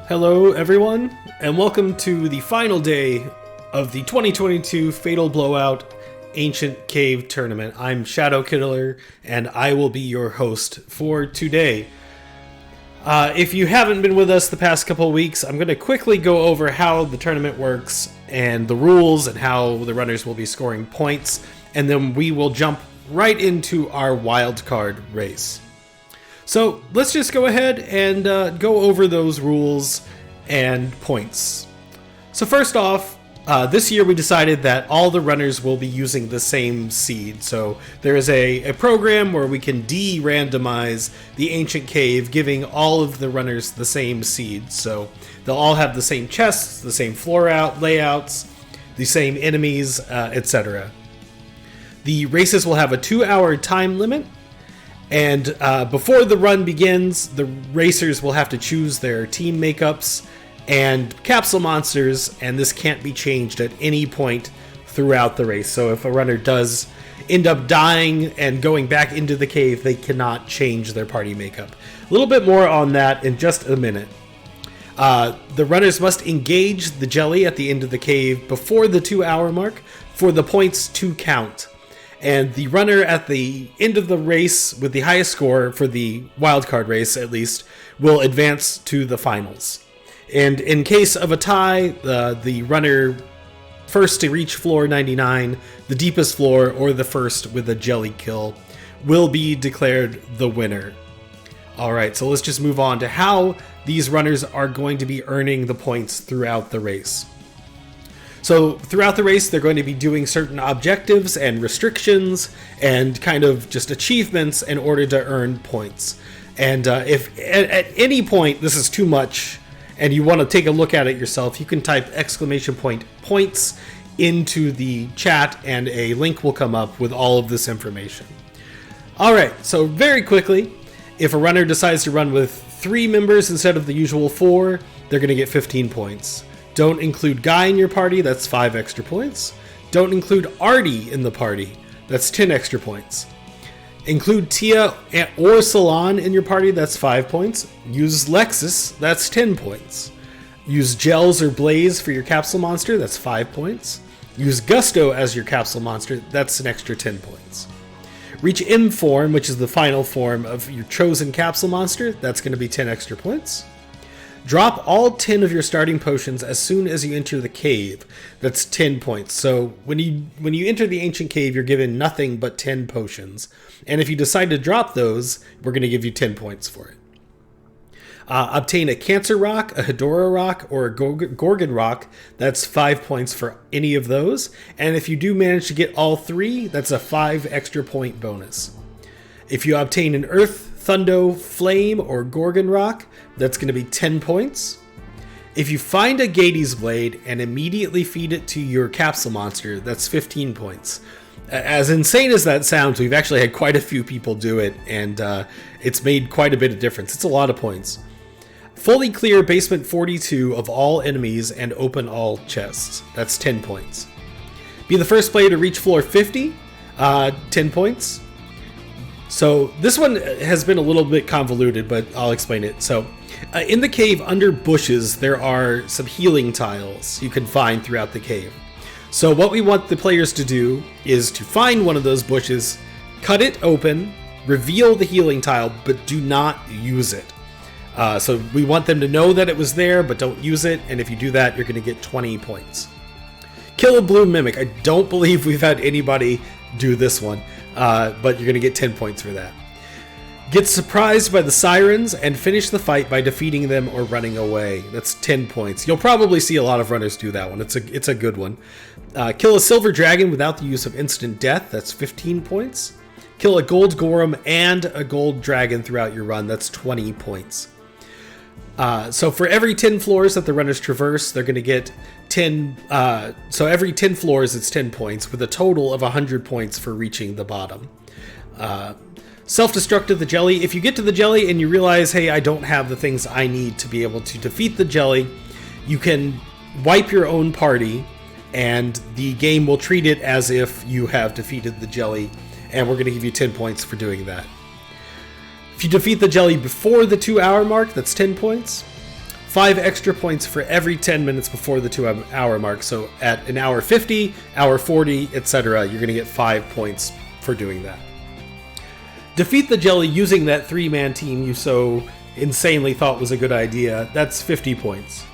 Hello everyone, and welcome to the final day of the 2022 Fatal Blowout Ancient Cave Tournament. I'm Shadow Killer, and I will be your host for today. If you haven't been with us the past couple of weeks, I'm going to quickly go over how the tournament works and the rules and how the runners will be scoring points, and then we will jump right into our wildcard race. So let's just go ahead and go over those rules and points. So first off, this year we decided that all the runners will be using the same seed. So there is a program where we can de-randomize the ancient cave, giving all of the runners the same seed. So they'll all have the same chests, the same floor layouts, the same enemies, etc. The races will have a 2-hour time limit. And before the run begins, the racers will have to choose their team makeups and capsule monsters, and this can't be changed at any point throughout the race. So if a runner does end up dying and going back into the cave, they cannot change their party makeup. A little bit more on that in just a minute. The runners must engage the jelly at the end of the cave before the 2-hour mark for the points to count. And the runner at the end of the race with the highest score, for the wildcard race at least, will advance to the finals. And in case of a tie, the runner first to reach floor 99, the deepest floor, or the first with a jelly kill will be declared the winner. Alright, so let's just move on to how these runners are going to be earning the points throughout the race. So throughout the race, they're going to be doing certain objectives and restrictions and kind of just achievements in order to earn points. And if at any point this is too much and you want to take a look at it yourself, you can type !points into the chat and a link will come up with all of this information. All right, so very quickly, if a runner decides to run with 3 members instead of the usual 4, they're going to get 15 points. Don't include Guy in your party, that's 5 extra points. Don't include Artie in the party, that's 10 extra points. Include Tia or Salon in your party, that's 5 points. Use Lexus, that's 10 points. Use Gels or Blaze for your capsule monster, that's 5 points. Use Gusto as your capsule monster, that's an extra 10 points. Reach M form, which is the final form of your chosen capsule monster, that's going to be 10 extra points. Drop all 10 of your starting potions as soon as you enter the cave. That's 10 points. So when you enter the ancient cave, you're given nothing but 10 potions. And if you decide to drop those, we're going to give you 10 points for it. Obtain a Cancer Rock, a Hedora Rock, or a Gorgon Rock. That's 5 points for any of those. And if you do manage to get all 3, that's a 5 extra point bonus. If you obtain an Earth, Thundo, Flame, or Gorgon Rock, that's going to be 10 points. If you find a Gades Blade and immediately feed it to your capsule monster, that's 15 points. As insane as that sounds, we've actually had quite a few people do it, and it's made quite a bit of difference. It's a lot of points. Fully clear basement 42 of all enemies and open all chests. That's 10 points. Be the first player to reach floor 50, 10 points. So this one has been a little bit convoluted, but I'll explain it. So in the cave under bushes, there are some healing tiles you can find throughout the cave. So what we want the players to do is to find one of those bushes, cut it open, reveal the healing tile, but do not use it. So we want them to know that it was there, but don't use it. And if you do that, you're going to get 20 points. Kill a blue mimic. I don't believe we've had anybody do this one. But you're going to get 10 points for that. Get surprised by the sirens and finish the fight by defeating them or running away. That's 10 points. You'll probably see a lot of runners do that one. It's a good one. Kill a silver dragon without the use of instant death. That's 15 points. Kill a gold gorem and a gold dragon throughout your run. That's 20 points. So for every 10 floors that the runners traverse, they're going to get 10. So every 10 floors, it's 10 points, with a total of 100 points for reaching the bottom. Self-destruct of the jelly. If you get to the jelly and you realize, hey, I don't have the things I need to be able to defeat the jelly, you can wipe your own party, and the game will treat it as if you have defeated the jelly, and we're going to give you 10 points for doing that. If you defeat the jelly before the 2-hour mark, that's 10 points. 5 extra points for every 10 minutes before the 2-hour mark. So at an hour 50, hour 40, etc., you're going to get 5 points for doing that. Defeat the jelly using that 3-man team you so insanely thought was a good idea. That's 50 points.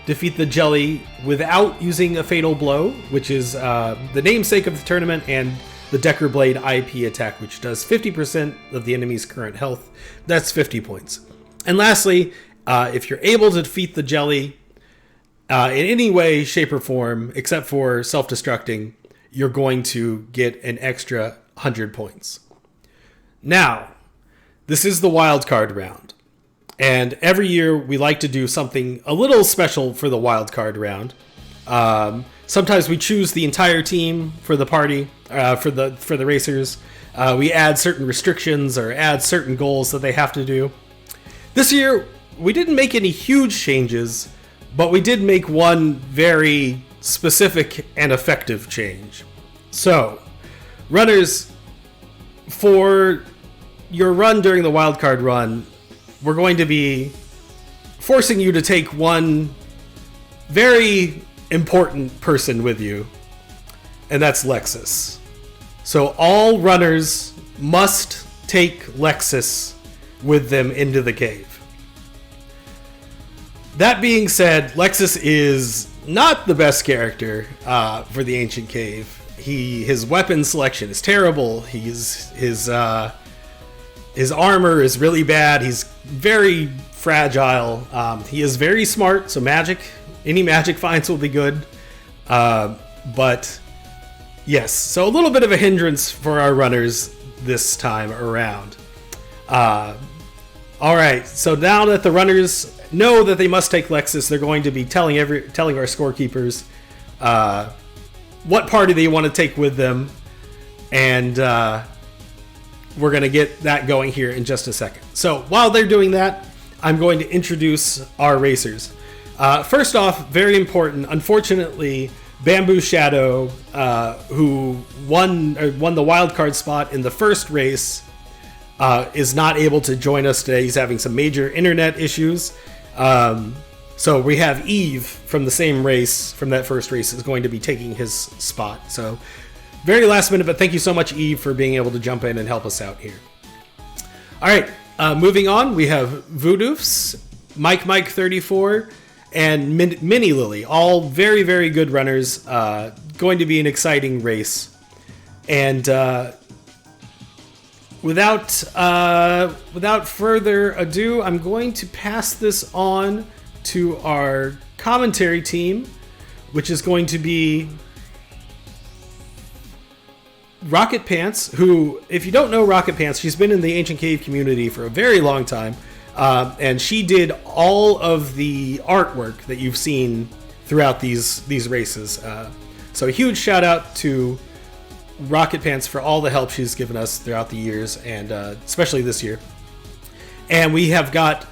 Defeat the jelly without using a fatal blow, which is the namesake of the tournament, and the Decker Blade IP attack, which does 50% of the enemy's current health. That's 50 points. And lastly, if you're able to defeat the jelly in any way, shape, or form, except for self-destructing, you're going to get an extra 100 points. Now, this is the wildcard round. And every year we like to do something a little special for the wildcard round. Sometimes we choose the entire team for the party, for the racers. We add certain restrictions or add certain goals that they have to do. This year, we didn't make any huge changes, but we did make one very specific and effective change. So, runners, for your run during the wildcard run, we're going to be forcing you to take one very important person with you, and that's Lexus. So all runners must take Lexus with them into the cave. That being said, Lexus is not the best character for the Ancient Cave. His weapon selection is terrible. His armor is really bad. He's very fragile. He is very smart, so any magic finds will be good. But yes, so a little bit of a hindrance for our runners this time around. All right, so now that the runners know that they must take Lexus, they're going to be telling our scorekeepers what party they want to take with them, and we're going to get that going here in just a second. So while they're doing that, I'm going to introduce our racers. First off, very important, unfortunately, Bamboo Shadow, who won the wildcard spot in the first race, is not able to join us today. He's having some major internet issues. So we have Eve from the same race, from that first race, is going to be taking his spot. So very last minute, but thank you so much, Eve, for being able to jump in and help us out here. All right, moving on, we have Voodoofs, Mike 34, and Mini Lily, all very, very good runners. Going to be an exciting race. And without further ado, I'm going to pass this on to our commentary team, which is going to be Rocket Pants, who, if you don't know Rocket Pants, she's been in the Ancient Cave community for a very long time. And she did all of the artwork that you've seen throughout these races. So a huge shout out to Rocket Pants for all the help she's given us throughout the years, and especially this year. And we have got,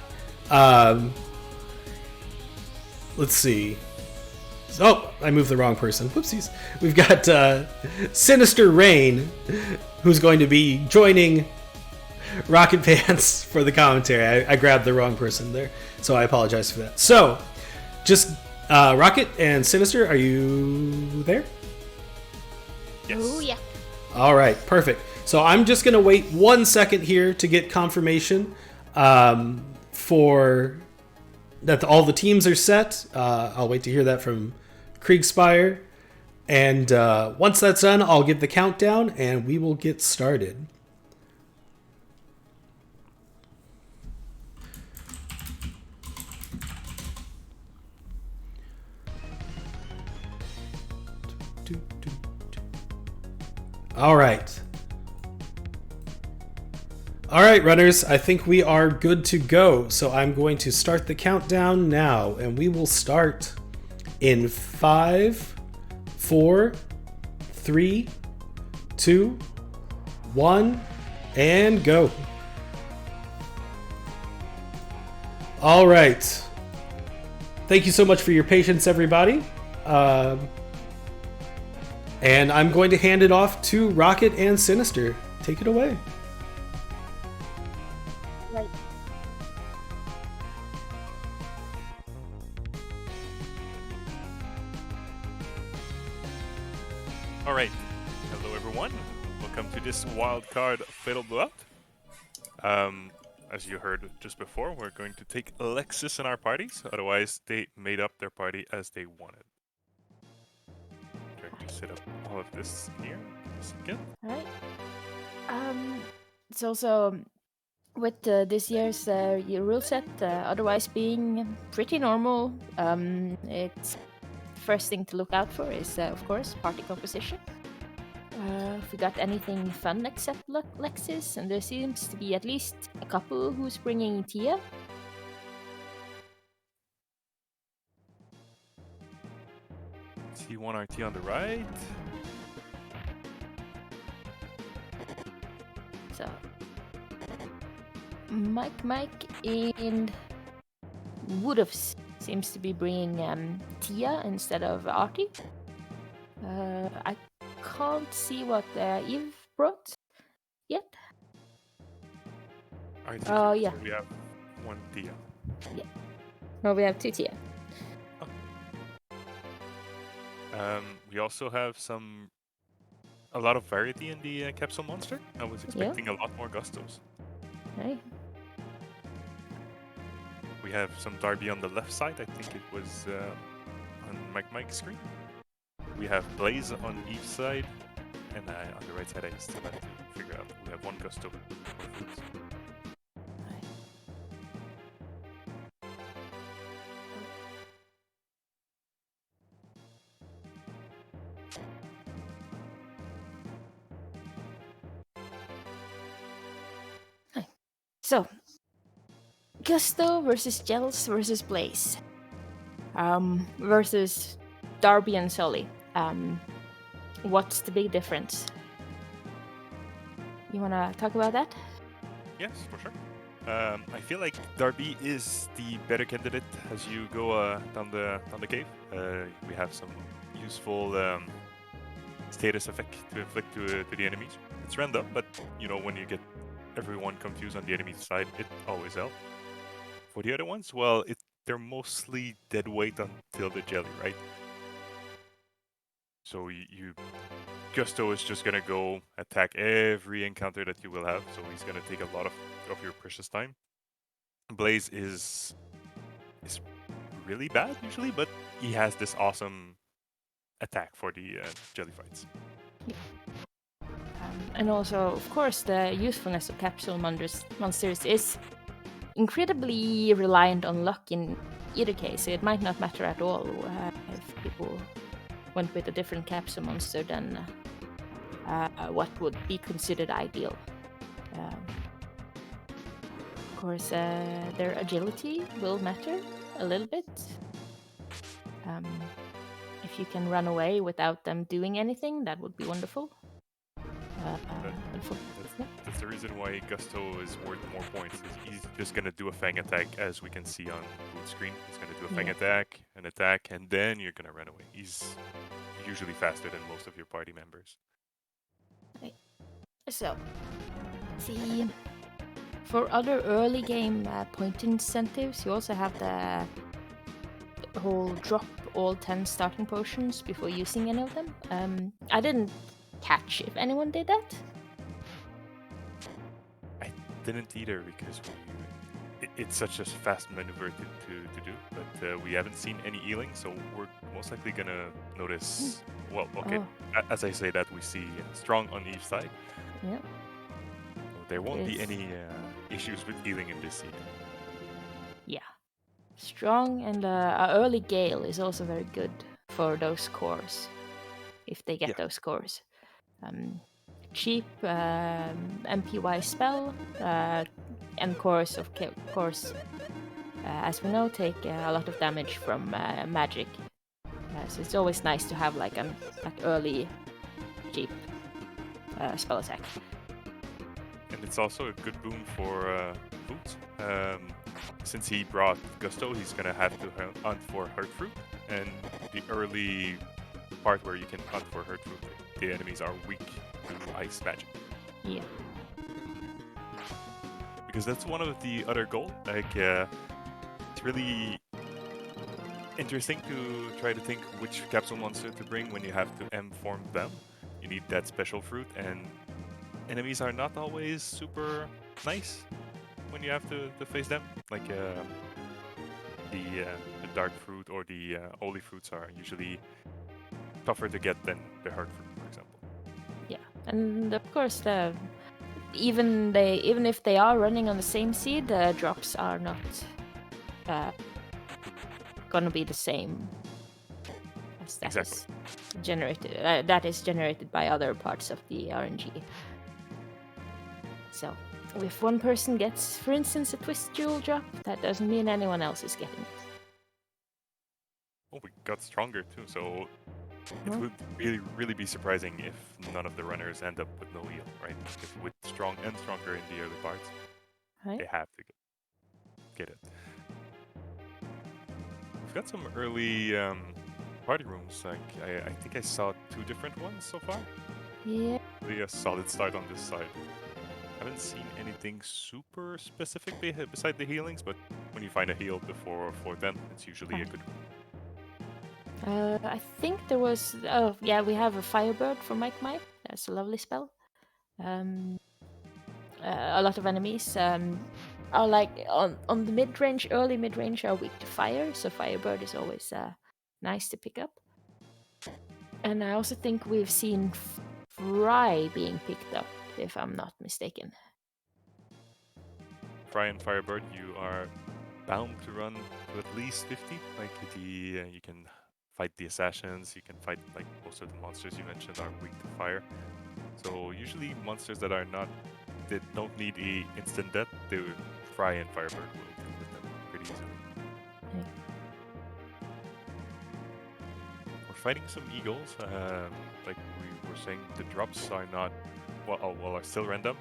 let's see. Oh, I moved the wrong person. Whoopsies. We've got Sinister Rain, who's going to be joining Rocket Pants for the commentary. I grabbed the wrong person there, so I apologize for that. So, just Rocket and Sinister, are you there? Yes. Oh, yeah. All right, perfect. So I'm just going to wait 1 second here to get confirmation for that all the teams are set. I'll wait to hear that from Kriegspire. And once that's done, I'll give the countdown and we will get started. All right. All right, runners, I think we are good to go. So I'm going to start the countdown now, and we will start in 5, 4, 3, 2, 1, and go. All right. Thank you so much for your patience, everybody. And I'm going to hand it off to Rocket and Sinister. Take it away. Right. Alright, hello everyone. Welcome to this Wildcard Fatal Blowout. As you heard just before, we're going to take Alexis in our parties, otherwise they made up their party as they wanted. Trying to set up all of this here. Just a second. Alright. It's also with this year's rule set otherwise being pretty normal. It's first thing to look out for is, of course, party composition. If we got anything fun except Lexis, and there seems to be at least a couple who's bringing Tia. T1 RT on the right. So, Mike and Woodofs seems to be bringing Tia instead of Artie. I can't see what Eve brought yet. RT Oh, first, yeah. so we have one Tia. No, we have two Tia. We also have a lot of variety in the capsule monster. I was expecting a lot more Gustos. Right. We have some Darby on the left side. I think it was on Mike's screen. We have Blaze on each side, and on the right side I still have to figure out. We have one Gusto. So, Gusto versus Gels versus Blaze. Versus Darby and Sully. What's the big difference? You wanna talk about that? Yes, for sure. I feel like Darby is the better candidate as you go down the cave. We have some useful status effect to inflict to the enemies. It's random, but you know when you get everyone confused on the enemy side, it always helps. For the other ones, well, they're mostly dead weight until the jelly, right? So Gusto is just gonna go attack every encounter that you will have, so he's gonna take a lot of your precious time. Blaze is really bad usually, but he has this awesome attack for the jelly fights. And also, of course, the usefulness of capsule monsters is incredibly reliant on luck in either case. It might not matter at all if people went with a different capsule monster than what would be considered ideal. Of course, their agility will matter a little bit. If you can run away without them doing anything, that would be wonderful. That's the reason why Gusto is worth more points. He's just gonna do a Fang attack, as we can see on the screen. He's gonna do a Fang attack, an attack, and then you're gonna run away. He's usually faster than most of your party members. So, see, for other early game point incentives, you also have the whole drop all 10 starting potions before using any of them. I didn't catch if anyone did that. I didn't either because it's such a fast maneuver to do, but we haven't seen any healing, so we're most likely gonna notice. Well, okay, as I say that, we see strong on each side. Yeah. So there won't be any issues with healing in this season. Yeah. Strong and early Gale is also very good for those cores, if they get those cores. Cheap MPY spell and cores, of course, as we know, take a lot of damage from magic. So it's always nice to have like early cheap spell attack. And it's also a good boon for Boots. Since he brought Gusto, he's gonna have to hunt for Hurt Fruit, and the early part where you can hunt for Hurt Fruit, the enemies are weak to ice magic. Yeah. Because that's one of the other goals. Like, it's really interesting to try to think which capsule monster to bring when you have to M-form them. you need that special fruit, and enemies are not always super nice when you have to face them. Like the dark fruit or the holy fruits are usually tougher to get than the hard fruit, for example. Yeah, and of course, even if they are running on the same seed, the drops are not gonna be the same as that Exactly. is generated. That is generated by other parts of the RNG. So, if one person gets, for instance, a twist jewel drop, that doesn't mean anyone else is getting it. Oh, we got stronger too, so it Huh? would really be surprising if none of the runners end up with no heal, right? If with strong and stronger in the early parts, Right? they have to get it. We've got some early party rooms. Like I think I saw 2 different ones so far. Yeah. Really a solid start on this side. Haven't seen anything super specific beside the healings, but when you find a heal before floor 10, it's usually a good one. I think there was. Oh, yeah, we have a Firebird for Mike. That's a lovely spell. A lot of enemies are like on the mid range, early mid range are weak to fire, so Firebird is always nice to pick up. And I also think we've seen Fry being picked up, if I'm not mistaken. Fry and Firebird, you are bound to run to at least 50. Like you can fight the assassins, you can fight like most of the monsters you mentioned are weak to fire. So usually monsters that don't need a instant death, Fry and Firebird will deal with them pretty easily. Yeah. We're fighting some eagles. Like we were saying, the drops are not are still random,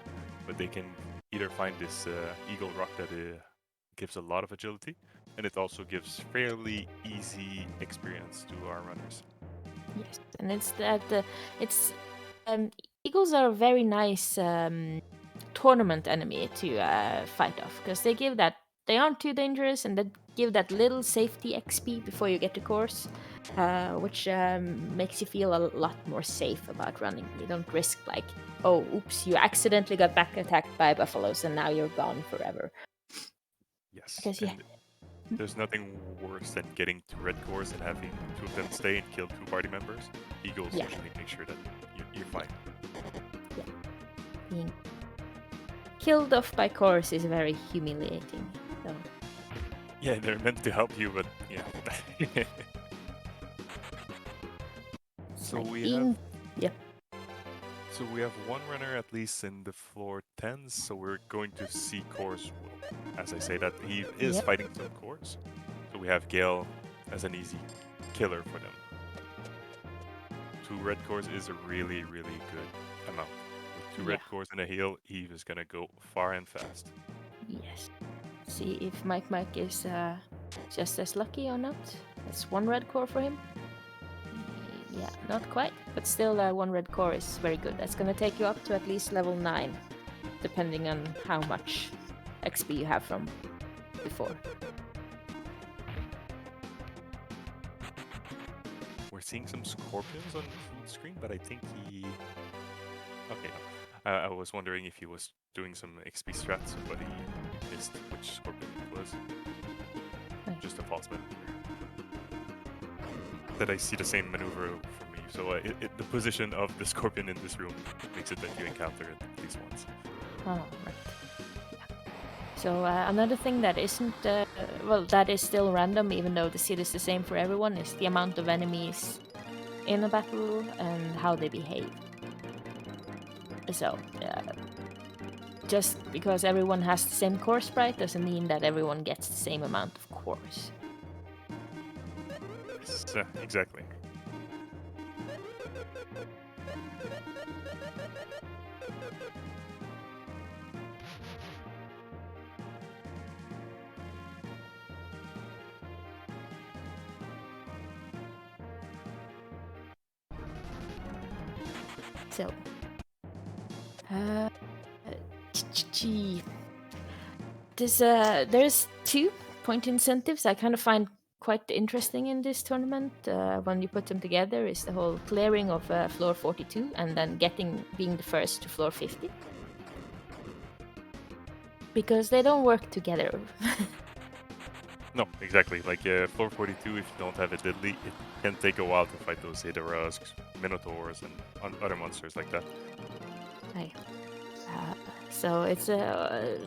but they can either find this eagle rock that gives a lot of agility, and it also gives fairly easy experience to our runners. Yes, and eagles are a very nice tournament enemy to fight off because they aren't too dangerous and they give that little safety XP before you get to course, which makes you feel a lot more safe about running. You don't risk like, oh, oops, you accidentally got back attacked by buffaloes and now you're gone forever. Yes, Because and there's nothing worse than getting to red course and having 2 of them stay and kill 2 party members. Eagles usually make sure that you're fine. Yeah. Being killed off by course is very humiliating. So. Yeah, they're meant to help you, but yeah. So like we being... have So we have one runner at least in the floor 10s, so we're going to see course. As I say that, he is fighting some cores. So we have Gale as an easy killer for them. 2 red cores is a really good amount. With 2 red cores and a heal, Eve is gonna go far and fast. Yes. See if Mike is just as lucky or not. That's 1 red core for him. Yeah, not quite, but still 1 red core is very good. That's gonna take you up to at least level 9, depending on how much XP you have from before. We're seeing some scorpions on the screen, but I think he... Okay, no. I was wondering if he was doing some XP strats, but he missed which scorpion it was. Just a false maneuver. That I see the same maneuver for me, so the position of the scorpion in this room makes it that you encounter it at least once. Oh, right. Yeah. So another thing that isn't, that is still random, even though the seed is the same for everyone, is the amount of enemies in a battle and how they behave. So, just because everyone has the same core sprite doesn't mean that everyone gets the same amount of cores. Yes, exactly. So, there's 2 point incentives I kind of find quite interesting in this tournament when you put them together is the whole clearing of floor 42 and then being the first to floor 50. Because they don't work together. No, exactly. Like floor 42, if you don't have a deadly, it can take a while to fight those Hydrusks, Minotaurs, and other monsters like that. Right. So it's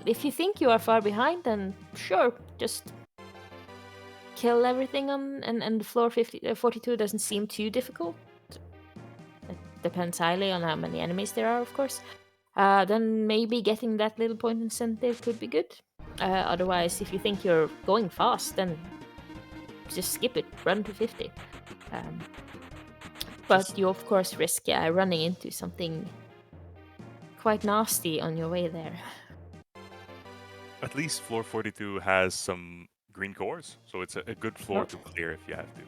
if you think you are far behind, then sure, just kill everything on, and the floor 42 doesn't seem too difficult. It depends highly on how many enemies there are, of course. Then maybe getting that little point incentive could be good. Otherwise, if you think you're going fast, then just skip it, run to 50. But you of course risk running into something quite nasty on your way there. At least floor 42 has some green cores, so it's a good floor to clear if you have to.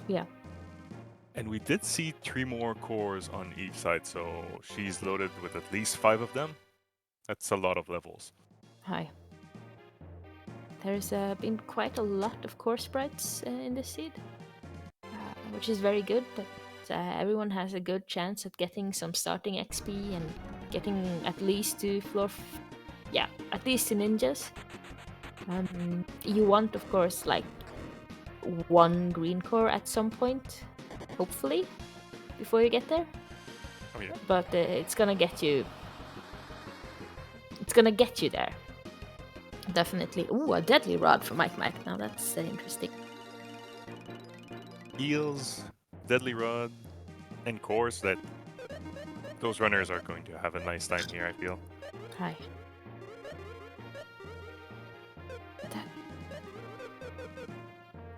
Yeah. And we did see 3 more cores on each side, so she's loaded with at least 5 of them. That's a lot of levels. Hi. There's been quite a lot of core sprites in this seed, which is very good, but everyone has a good chance at getting some starting XP and getting at least to at least to ninjas. You want, of course, like 1 green core at some point, hopefully, before you get there. Oh yeah. But it's gonna get you. It's gonna get you there. Definitely. Ooh, a deadly rod for Mike. Now that's interesting. Eels, deadly rod, and cores that those runners are going to have a nice time here, I feel. Hi.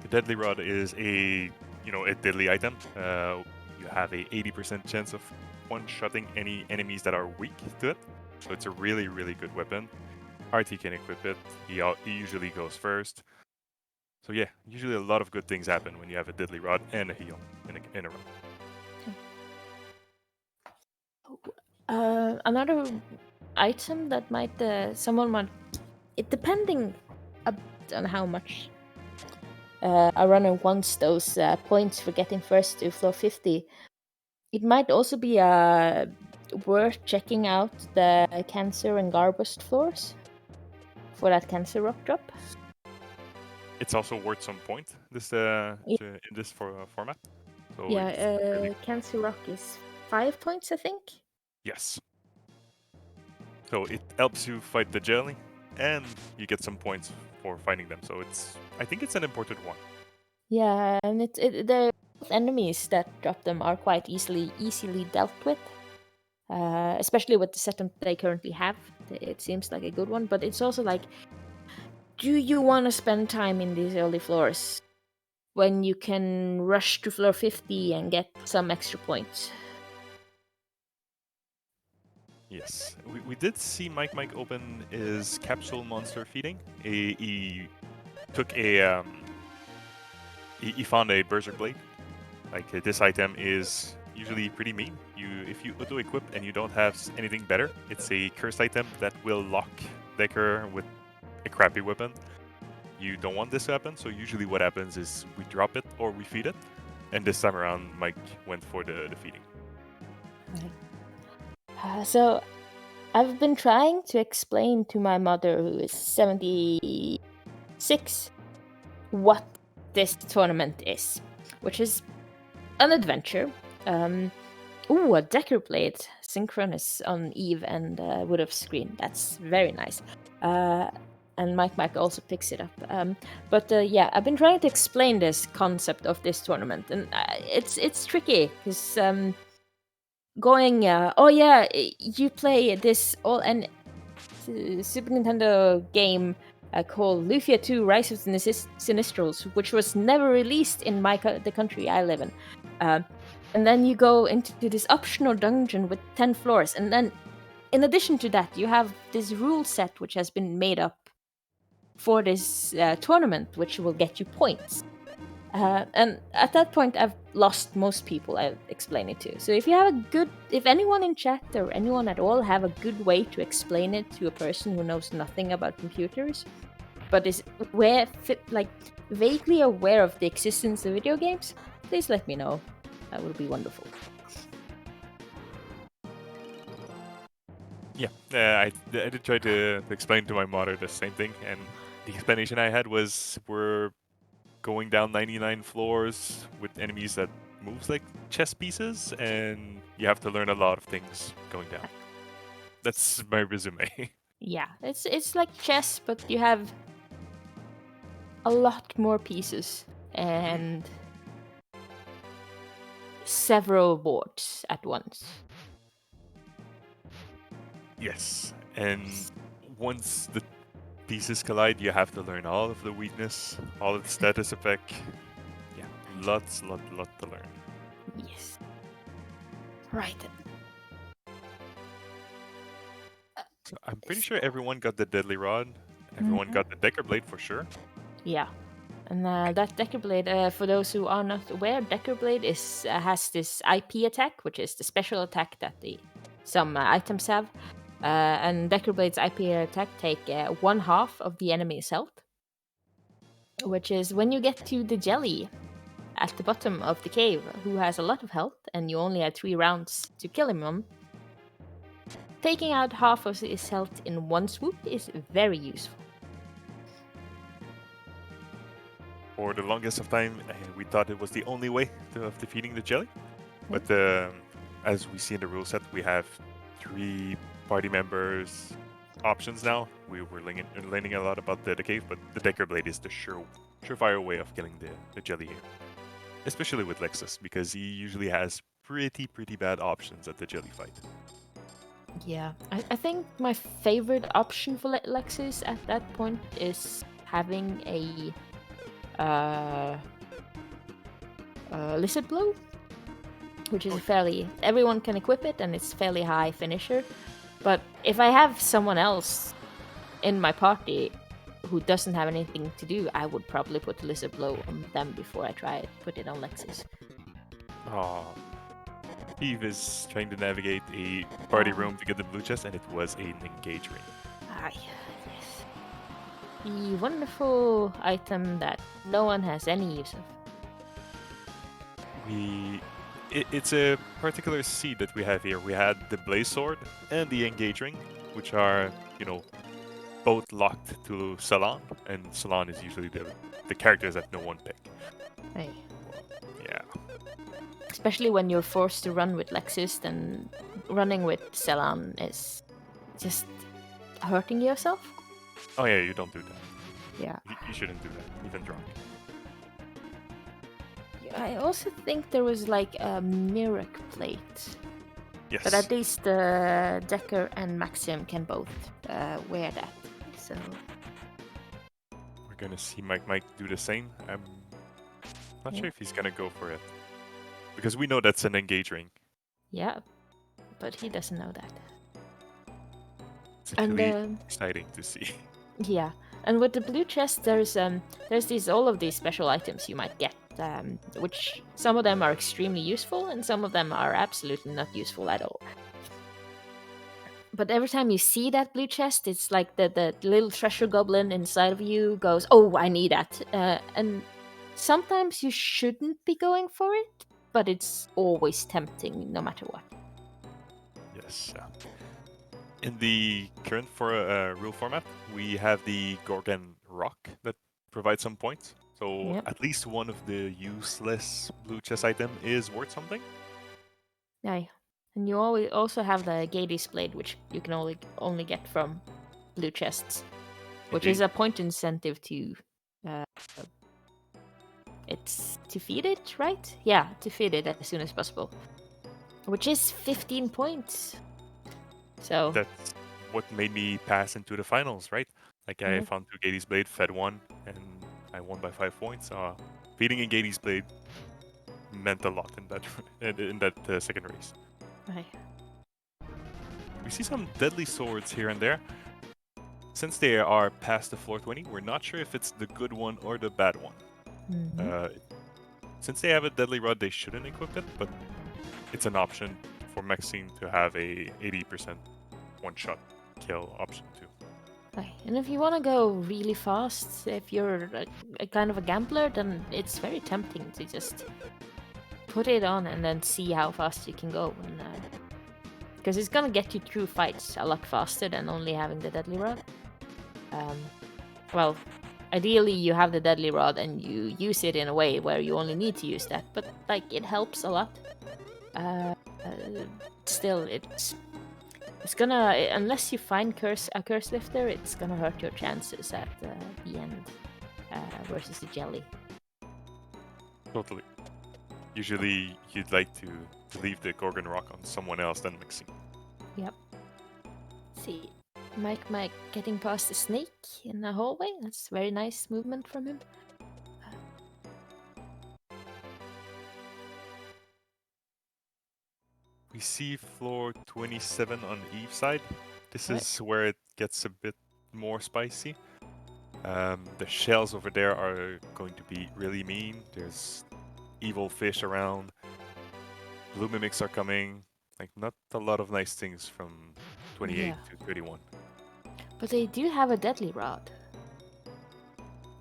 The deadly rod is a deadly item. You have a 80% chance of one-shotting any enemies that are weak to it. So it's a really, really good weapon. RT can equip it. He usually goes first. So yeah, usually a lot of good things happen when you have a deadly rod and a heal in a run. Another item that someone might, it depending a bit on how much a runner wants those points for getting first to floor 50. It might also be worth checking out the Cancer and Garbust floors for that Cancer rock drop. It's also worth some point in this format. So yeah, Cancer rock is 5 points, I think. Yes. So it helps you fight the jelly, and you get some points for fighting them. So I think it's an important one. Yeah, and the enemies that drop them are quite easily dealt with, especially with the setup they currently have. It seems like a good one, but it's also like, do you want to spend time in these early floors when you can rush to floor 50 and get some extra points? Yes, we did see Mike open his capsule monster feeding. He took he found a berserk blade. Like this item is usually pretty mean. If you auto equip and you don't have anything better, it's a cursed item that will lock Decker with a crappy weapon. You don't want this to happen, so usually what happens is we drop it or we feed it. And this time around, Mike went for the feeding. So I've been trying to explain to my mother, who is 76, what this tournament is, which is an adventure. A Decker blade, synchronous on Eve and Wood of Screen. That's very nice. And Mike also picks it up. But I've been trying to explain this concept of this tournament, and it's tricky because you play this Super Nintendo game called Lufia 2: Rise of the Sinistrals, which was never released in the country I live in. And then you go into this optional dungeon with 10 floors, and then in addition to that, you have this rule set which has been made up for this tournament, which will get you points. And at that point, I've lost most people I explain it to. So if anyone in chat or anyone at all have a good way to explain it to a person who knows nothing about computers, but is vaguely aware of the existence of video games, please let me know. That would be wonderful. Yeah, I did try to explain to my modder the same thing, and the explanation I had was we're going down 99 floors with enemies that moves like chess pieces, and you have to learn a lot of things going down. That's my resume. Yeah, it's like chess, but you have a lot more pieces and several boards at once. Yes, and once the pieces collide, you have to learn all of the weakness, all of the status effect. Yeah, lot to learn. Yes. Right. So I'm pretty sure everyone got the Deadly Rod. Everyone got the Decker Blade for sure. Yeah. And that Decker Blade, for those who are not aware, Decker Blade has this IP attack, which is the special attack that some items have. And Decker Blade's IP attack take 1/2 of the enemy's health, which is when you get to the jelly at the bottom of the cave, who has a lot of health, and you only have 3 rounds to kill him on. Taking out half of his health in one swoop is very useful. For the longest of time, we thought it was the only way of defeating the jelly. But as we see in the rule set, we have 3 party members options now. We were learning a lot about the cave, but the Decker Blade is the surefire way of killing the jelly here. Especially with Lexus, because he usually has pretty bad options at the jelly fight. Yeah, I think my favorite option for Lexus at that point is having a Lizard Blow, which is everyone can equip it, and it's fairly high finisher. But if I have someone else in my party who doesn't have anything to do, I would probably put the Lizard Blow on them before I put it on Lexus. Oh. Steve is trying to navigate a party room to get the blue chest, and it was an engage ring. Ah, yes. The wonderful item that no one has any use of. It's a particular seed that we have here. We had the Blaze Sword and the Engage Ring, which are, both locked to Salon, and Salon is usually the characters that no one pick. Hey. Yeah. Especially when you're forced to run with Lexus, then running with Salon is just hurting yourself. Oh yeah, you don't do that. Yeah. You shouldn't do that, even drunk. I also think there was like a Mirac plate. Yes. But at least Decker and Maxim can both wear that. So we're gonna see Mike do the same. I'm not sure if he's gonna go for it. Because we know that's an engage ring. Yeah, but he doesn't know that. It's actually exciting to see. Yeah, and with the blue chest, there's all of these special items you might get, which some of them are extremely useful, and some of them are absolutely not useful at all. But every time you see that blue chest, it's like the little treasure goblin inside of you goes, "Oh, I need that," and sometimes you shouldn't be going for it. But it's always tempting, no matter what. Yes. In the current rule format, we have the Gorgon Rock that provides some points. So at least one of the useless blue chest item is worth something. Yeah, and you always also have the Gades Blade, which you can only get from blue chests, which is a point incentive to. It's to feed it, right? Yeah, to feed it as soon as possible. Which is 15 points. So that's what made me pass into the finals, right? Like I found 2 Gades Blade, fed 1, and I won by 5 points. Feeding a Gades Blade meant a lot in that second race. Okay. We see some deadly swords here and there. Since they are past the floor 20, we're not sure if it's the good one or the bad one. Since they have a deadly rod, they shouldn't equip it, but it's an option for Maxine to have a 80% one-shot kill option too. Okay. And if you want to go really fast, if you're a kind of a gambler, then it's very tempting to just put it on and then see how fast you can go. Because it's gonna get you through fights a lot faster than only having the deadly rod. Well, ideally you have the deadly rod and you use it in a way where you only need to use that, but like it helps a lot. Still, it's gonna, unless you find a curse lifter, it's gonna hurt your chances at the end versus the jelly. Totally. Usually, you'd like to leave the Gorgon Rock on someone else than mixing. Yep. Let's see, Mike getting past the snake in the hallway. That's very nice movement from him. We see floor 27 on Eve's side. This Right. is where it gets a bit more spicy. The shells over there are going to be really mean. There's evil fish around. Blue mimics are coming. Like, not a lot of nice things from 28 Yeah. to 31. But they do have a deadly rod.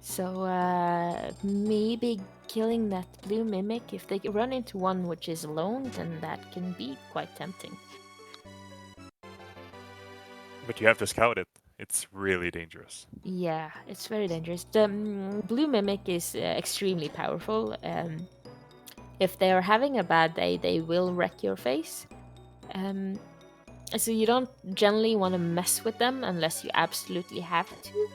So maybe killing that blue mimic, if they run into one which is alone, then that can be quite tempting. But you have to scout it. It's really dangerous. Yeah, it's very dangerous. The blue mimic is extremely powerful. If they are having a bad day, they will wreck your face. So you don't generally want to mess with them unless you absolutely have to.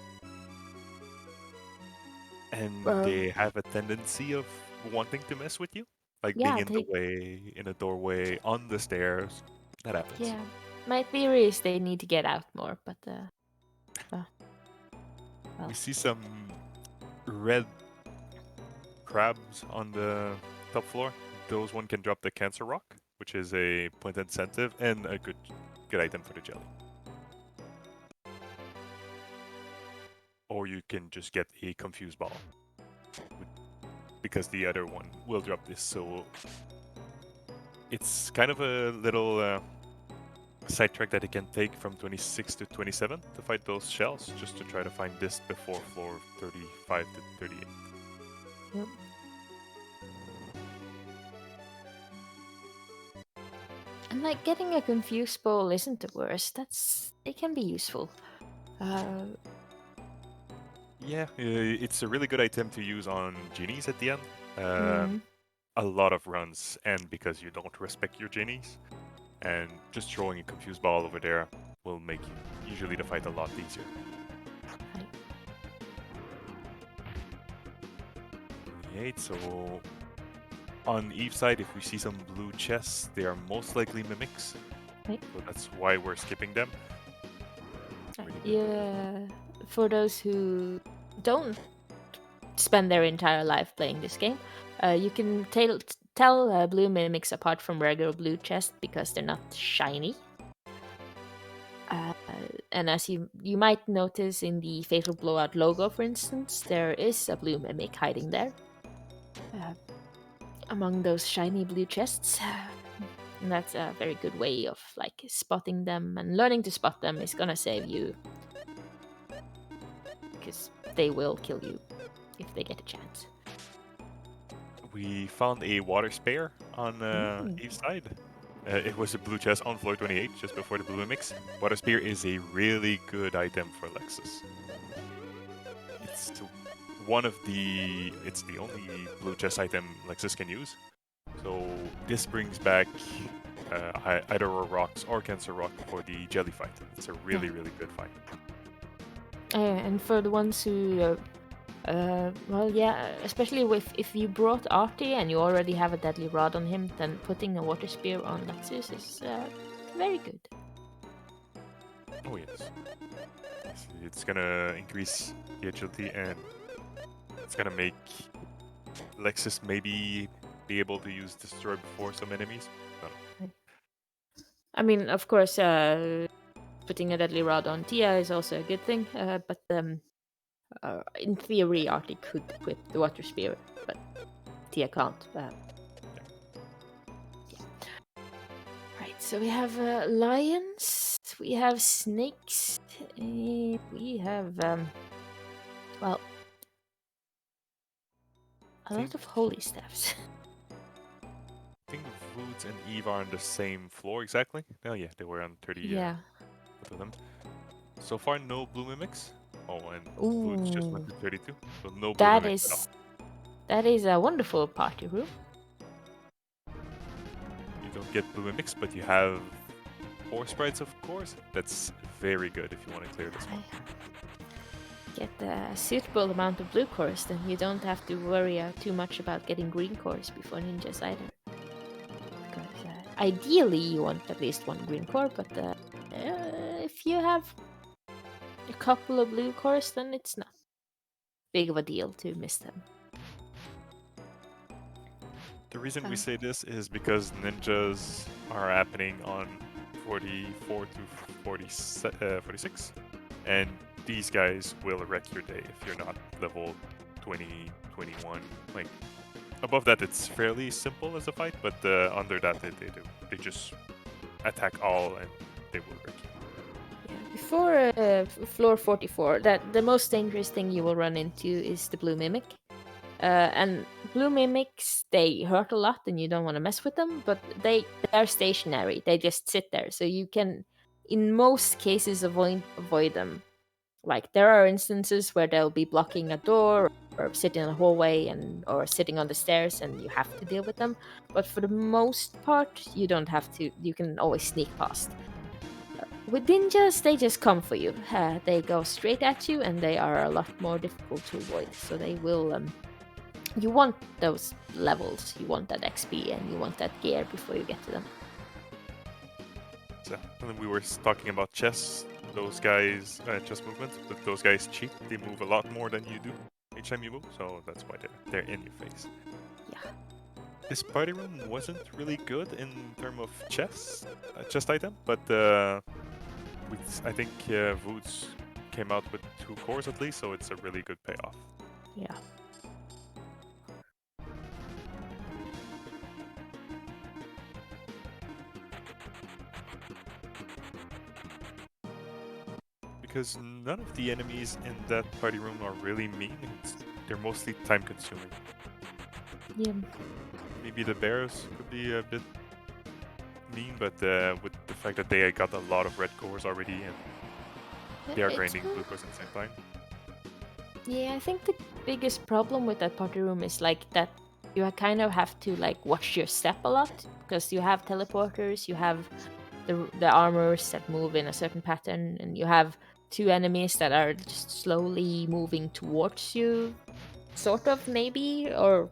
And they have a tendency of wanting to mess with you. Like being Yeah, in the way, in a doorway, on the stairs. That happens. yeah. My theory is they need to get out more, but well. We see some red crabs on the top floor. Those one can drop the cancer rock, which is a point incentive and a good item for the jelly. Or you can just get a confused ball, because the other one will drop this. So it's kind of a little sidetrack that it can take from 26 to 27 to fight those shells, just to try to find this before floor 35 to 38. Yep. And like getting a confused ball isn't the worst. It can be useful. Yeah, it's a really good item to use on genies at the end. Mm. A lot of runs, and because you don't respect your genies, and just throwing a confused ball over there will make you usually the fight a lot easier. Right. 28, so on Eve's side, if we see some blue chests, they are most likely mimics. Right. So that's why we're skipping them. Yeah, for those who don't spend their entire life playing this game, you can tell blue mimics apart from regular blue chests because they're not shiny. And as you might notice in the Fatal Blowout logo, for instance, there is a blue mimic hiding there among those shiny blue chests. And that's a very good way of like spotting them, and learning to spot them is gonna save you, because they will kill you if they get a chance. We found a water spare on Eve's side. It was a blue chest on floor 28, just before the blue mimics. Water spear is a really good item for Lexus. It's the only blue chest item Lexus can use. So this brings back either rocks or cancer rock for the jelly fight. It's a really good fight. And for the ones who, well, yeah, especially if you brought Artie and you already have a deadly rod on him, then putting a water spear on Lexus is very good. Oh yes. It's gonna increase the agility, and it's gonna make Lexus maybe be able to use Destroy before some enemies. I don't know. I mean, of course, putting a deadly rod on Tia is also a good thing, but in theory, Artie could equip the water spear, but Tia can't. Yeah. Right, so we have lions, we have snakes, We have well, a lot of holy staffs. I think Woods and Eve are on the same floor exactly. Oh yeah, they were on 30. Yeah. Both of them. So far, no blue mimics. Oh, and Woods just went Ooh, to 32, so no blue that mimics at all. is a wonderful party room. You don't get blue mimics, but you have 4 sprites, of course. That's very good if you want to clear this one. Get a suitable amount of blue cores, then you don't have to worry too much about getting green cores before ninjas either. Because ideally you want at least 1 green core, but if you have a couple of blue cores, then it's not big of a deal to miss them. The reason we say this is because ninjas are happening on 44 to 46, and these guys will wreck your day if you're not level 20, 21. Like, above that, it's fairly simple as a fight, but under that, they just attack all and they will wreck you. Before floor 44, the most dangerous thing you will run into is the blue mimic. And blue mimics, they hurt a lot and you don't want to mess with them, but they are stationary. They just sit there. So you can, in most cases, avoid them. Like, there are instances where they'll be blocking a door or sitting in a hallway or sitting on the stairs and you have to deal with them. But for the most part, you don't have to. You can always sneak past. With ninjas, they just come for you. They go straight at you and they are a lot more difficult to avoid. So they will... you want those levels, you want that XP, and you want that gear before you get to them. So, and then we were talking about chess. Those guys, chess movements, but those guys cheat. They move a lot more than you do each time you move, so that's why they're in your face. Yeah. This party room wasn't really good in terms of chest item, but I think Woods came out with 2 cores at least, so it's a really good payoff. Yeah. Because none of the enemies in that party room are really mean. They're mostly time consuming. Yeah. Maybe the bears could be a bit mean, but with the fact that they got a lot of red cores already and they are grinding blue cores at the same time. Yeah, I think the biggest problem with that party room is like that you kind of have to like watch your step a lot because you have teleporters, you have the armors that move in a certain pattern, and you have 2 enemies that are just slowly moving towards you, sort of, maybe, or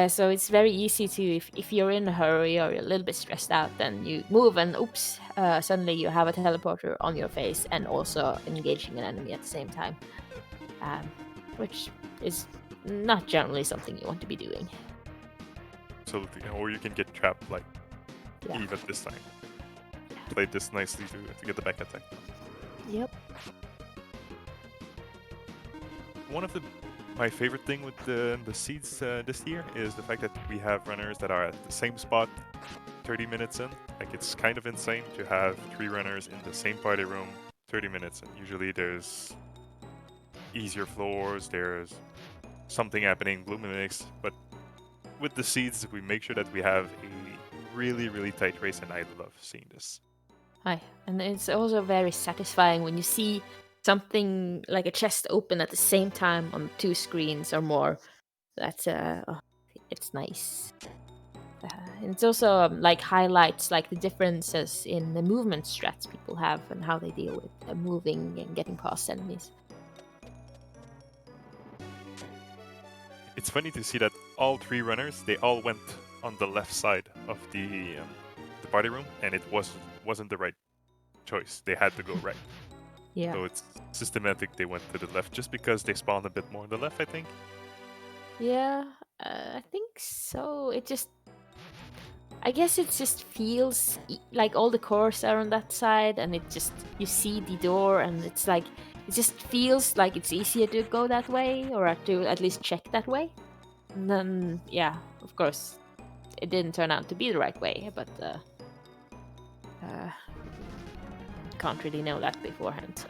so it's very easy to, if you're in a hurry or you're a little bit stressed out, then you move and oops, suddenly you have a teleporter on your face and also engaging an enemy at the same time, which is not generally something you want to be doing. Absolutely, or you can get trapped like Eve at this time. Played this nicely to get the back attack. Yep. One of my favorite thing with the seeds this year is the fact that we have runners that are at the same spot 30 minutes in. Like, it's kind of insane to have 3 runners in the same party room 30 minutes in. Usually there's easier floors, there's something happening, blue mimics, but with the seeds we make sure that we have a really, really tight race, and I love seeing this. Hi. And it's also very satisfying when you see something like a chest open at the same time on 2 screens or more. That's it's nice. And it's also like highlights like the differences in the movement strats people have and how they deal with moving and getting past enemies. It's funny to see that all 3 runners, they all went on the left side of the party room, and it wasn't the right choice. They had to go right. Yeah. So it's systematic. They went to the left just because they spawned a bit more on the left, I think. Yeah, I think so. I guess it just feels like all the cores are on that side, and you see the door, and it's like it just feels like it's easier to go that way, or to at least check that way. And then, yeah, of course, it didn't turn out to be the right way, but can't really know that beforehand. So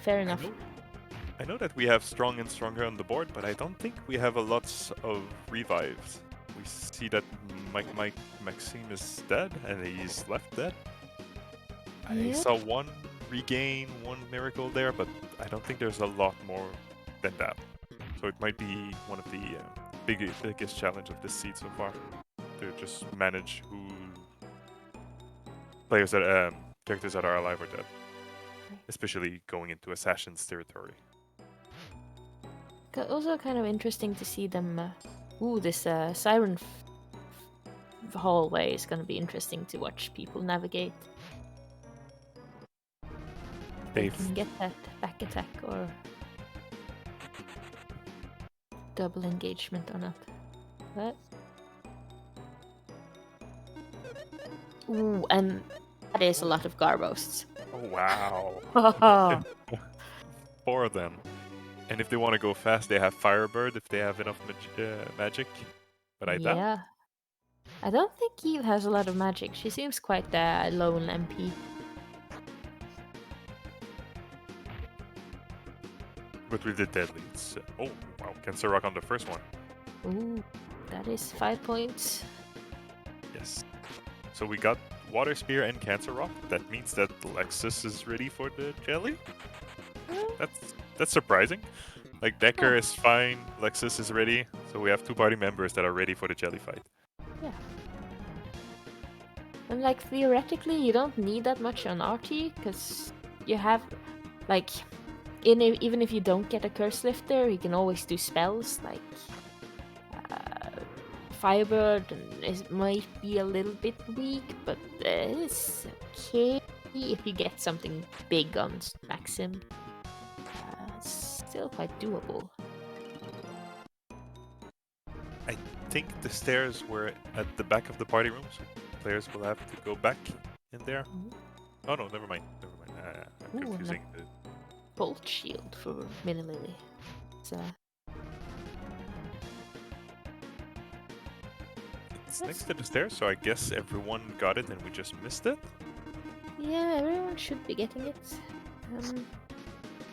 fair enough. I know that we have strong and stronger on the board, but I don't think we have a lots of revives. We see that Maxime is dead, and he's left dead. I Yeah. saw one regain, one miracle there, but I don't think there's a lot more than that. So it might be one of the biggest challenge of this seed so far, to just manage who players that characters that are alive or dead, especially going into Assassin's territory. Also kind of interesting to see them. This siren hallway is going to be interesting to watch people navigate. They can get that back attack or double engagement or not. What? Ooh, and that is a lot of Garbosts. Oh wow! Oh, 4 of them. And if they want to go fast, they have Firebird if they have enough magic. But I doubt. yeah. I don't think Eve has a lot of magic. She seems quite a lone MP. But with the deadlies. Oh wow! Cancer Rock on the first one. Ooh, that is 5 points. Yes. So we got Water Spear and Cancer Rock. That means that Lexus is ready for the jelly. That's surprising. Like Decker is fine, Lexus is ready, so we have 2 party members that are ready for the jelly fight. Yeah. And like theoretically, you don't need that much on RT because you have like, even if you don't get a curse lifter, you can always do spells like Firebird. It might be a little bit weak, but it's okay if you get something big on Maxim. Still quite doable. I think the stairs were at the back of the party room, so players will have to go back in there. Oh no, never mind. I'm confusing. Bolt shield for Mini Lily. It's next to the stairs, so I guess everyone got it and we just missed it. Yeah, everyone should be getting it.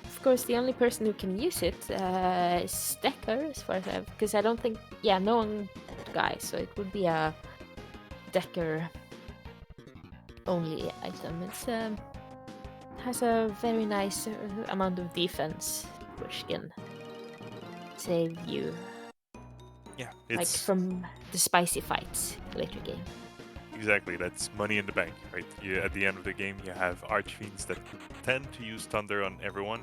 Of course, the only person who can use it is Decker, as far as because I don't think, no one guy, so it would be a Decker only item. It's has a very nice amount of defense, which can save you. Yeah, like from the spicy fights later game. Exactly, that's money in the bank, right? At the end of the game, you have Archfiends that tend to use Thunder on everyone.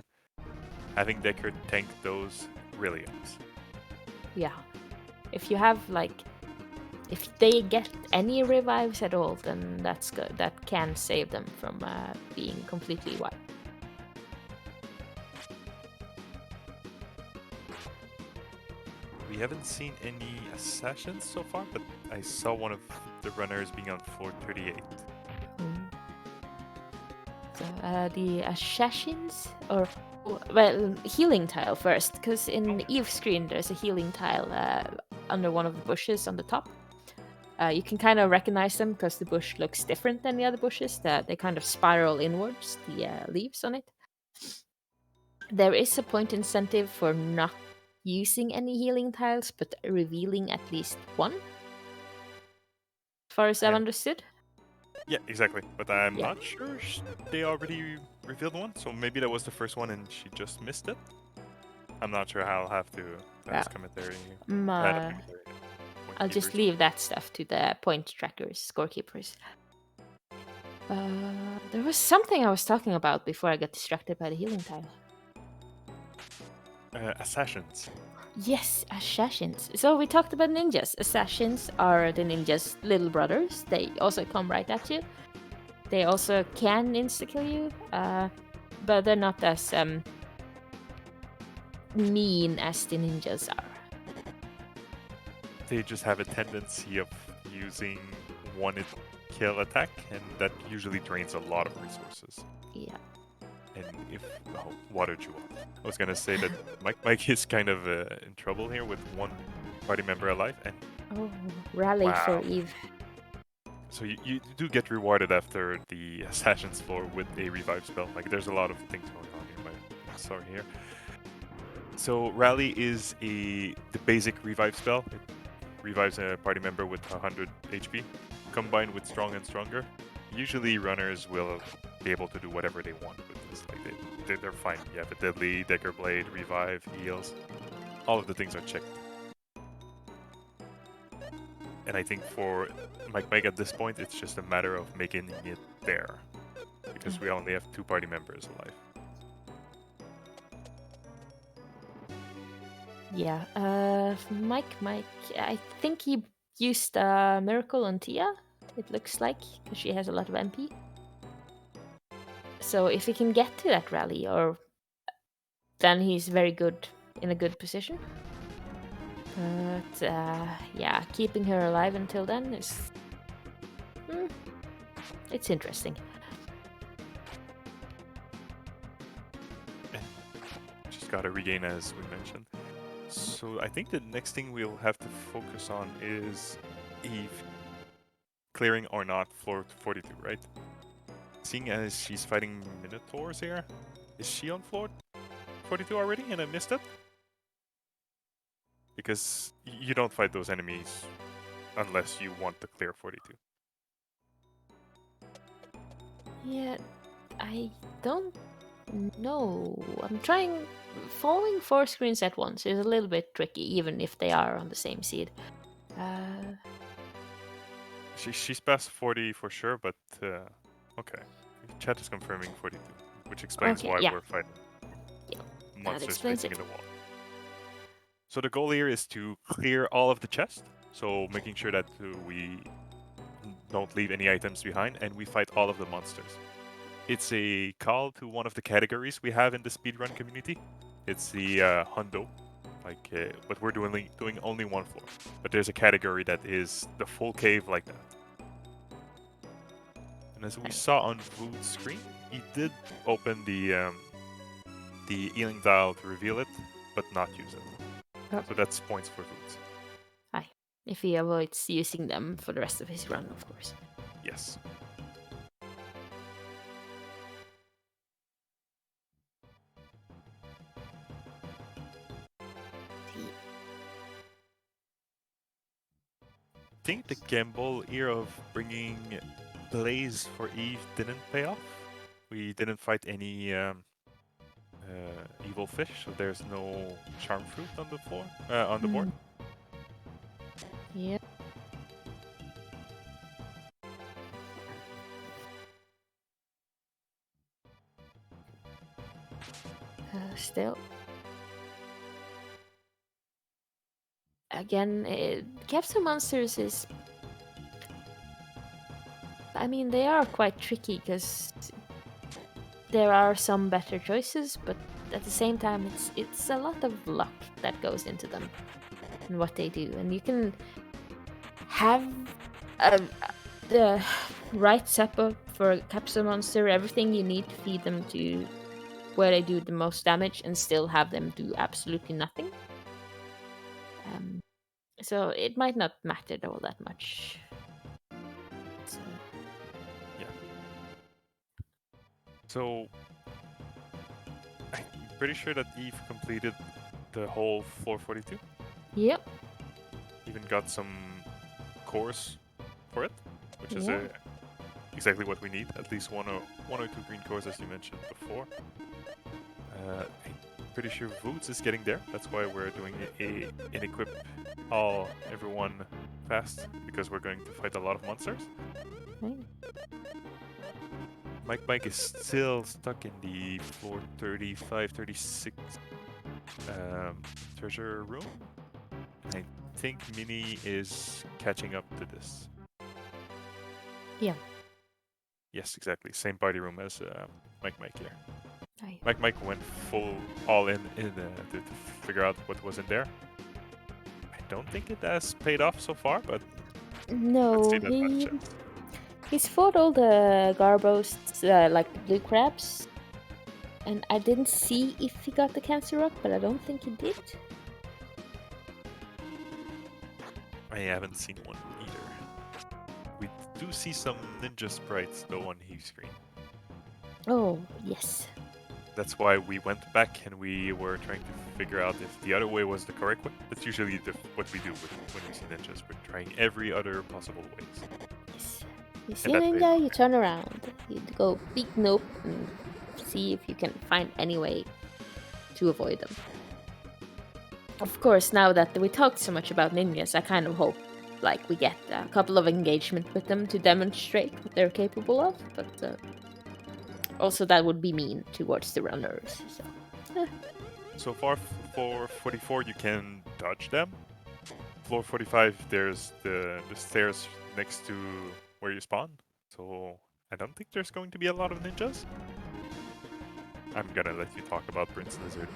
Having Decker tank those really helps. Yeah. If you have, if they get any revives at all, then that's good. That can save them from being completely wiped. We haven't seen any assassins so far, but I saw one of the runners being on 438. So, the assassins, or healing tile first, because in Eve's screen there's a healing tile under one of the bushes on the top. You can kind of recognize them because the bush looks different than the other bushes. They kind of spiral inwards, the leaves on it. There is a point incentive for not using any healing tiles, but revealing at least one, as far as I've understood. Yeah, exactly. But I'm not sure they already revealed one, so maybe that was the first one and she just missed it. I'm not sure how I'll have to add a commentary. I'll just leave that stuff to the point trackers, scorekeepers. There was something I was talking about before I got distracted by the healing tile. Assassins. Yes, assassins. So we talked about ninjas. Assassins are the ninjas' little brothers. They also come right at you. They also can insta-kill you, but they're not as mean as the ninjas are. They just have a tendency of using one kill attack, and that usually drains a lot of resources. Yeah. And if water jewel, I was gonna say that Mike is kind of in trouble here with one party member alive, and rally for Eve. So you do get rewarded after the Assassin's floor with a revive spell. Like there's a lot of things going on here. Sorry here. So Rally is the basic revive spell. It revives a party member with 100 HP, combined with Strong and Stronger. Usually runners will be able to do whatever they want with this. Like they're fine. You have a Deadly, Dagger Blade, Revive, Heals. All of the things are checked. And I think for Mike at this point, it's just a matter of making it there. Because we only have 2 party members alive. Yeah, Mike, I think he used Miracle on Tia, it looks like, because she has a lot of MP. So if he can get to that rally, then he's very good, in a good position. But yeah, keeping her alive until then is... it's interesting. Just gotta regain, as we mentioned. So I think the next thing we'll have to focus on is Eve clearing or not floor 42, right? Seeing as she's fighting Minotaurs here, is she on floor 42 already and I missed it? Because you don't fight those enemies unless you want to clear 42. Yeah, I don't know. I'm trying... Following 4 screens at once is a little bit tricky, even if they are on the same seed. She's past 40 for sure, but okay. Chat is confirming 42, which explains Okay, why yeah. we're fighting monsters explains facing it. in the wall. So the goal here is to clear all of the chests, so making sure that we don't leave any items behind, and we fight all of the monsters. It's a call to one of the categories we have in the speedrun community. It's the hundo, but we're doing only 1 floor. But there's a category that is the full cave like that. And as we saw on Vood's screen, he did open the healing dial to reveal it, but not use it. Oh. So that's points for Vood's. Aye. If he avoids using them for the rest of his run, of course. Yes. I think the gamble here of bringing Blaze for Eve didn't pay off. We didn't fight any evil fish, so there's no charm fruit on the floor, on the board. Yep. Still. Again, capsule monsters is... I mean, they are quite tricky because there are some better choices, but at the same time, it's a lot of luck that goes into them and what they do. And you can have the right setup for a capsule monster, everything you need to feed them to where they do the most damage, and still have them do absolutely nothing. So it might not matter all that much. So. Yeah. So I'm pretty sure that Eve completed the whole floor 42. Yep. Even got some cores for it, which is Yeah. exactly what we need. At least one or two green cores, as you mentioned before. I'm pretty sure Voots is getting there. That's why we're doing an equip everyone fast, because we're going to fight a lot of monsters. Right. Mike is still stuck in the floor 35, 36 treasure room. I think Mini is catching up to this. Yeah. Yes, exactly. Same party room as Mike here. Aye. Mike went all in to figure out what was in there. I don't think it has paid off so far, but No, let's see that by the chance. he's fought all the Garbos, like the blue crabs, and I didn't see if he got the cancer rock, but I don't think he did. I haven't seen one either. we do see some ninja sprites though on Heath screen. Oh, yes. That's why we went back and we were trying to figure out if the other way was the correct way. That's usually what we do when we see ninjas. We're trying every other possible ways. Yes. You see a that ninja, way- you turn around. You go big nope and see if you can find any way to avoid them. Of course, now that we talked so much about ninjas, I kind of hope we get a couple of engagement with them to demonstrate what they're capable of, but also that would be mean towards the runners. So far, floor 44, you can dodge them. Floor 45, there's the stairs next to where you spawn. So I don't think there's going to be a lot of ninjas. I'm gonna let you talk about Prince Lizard.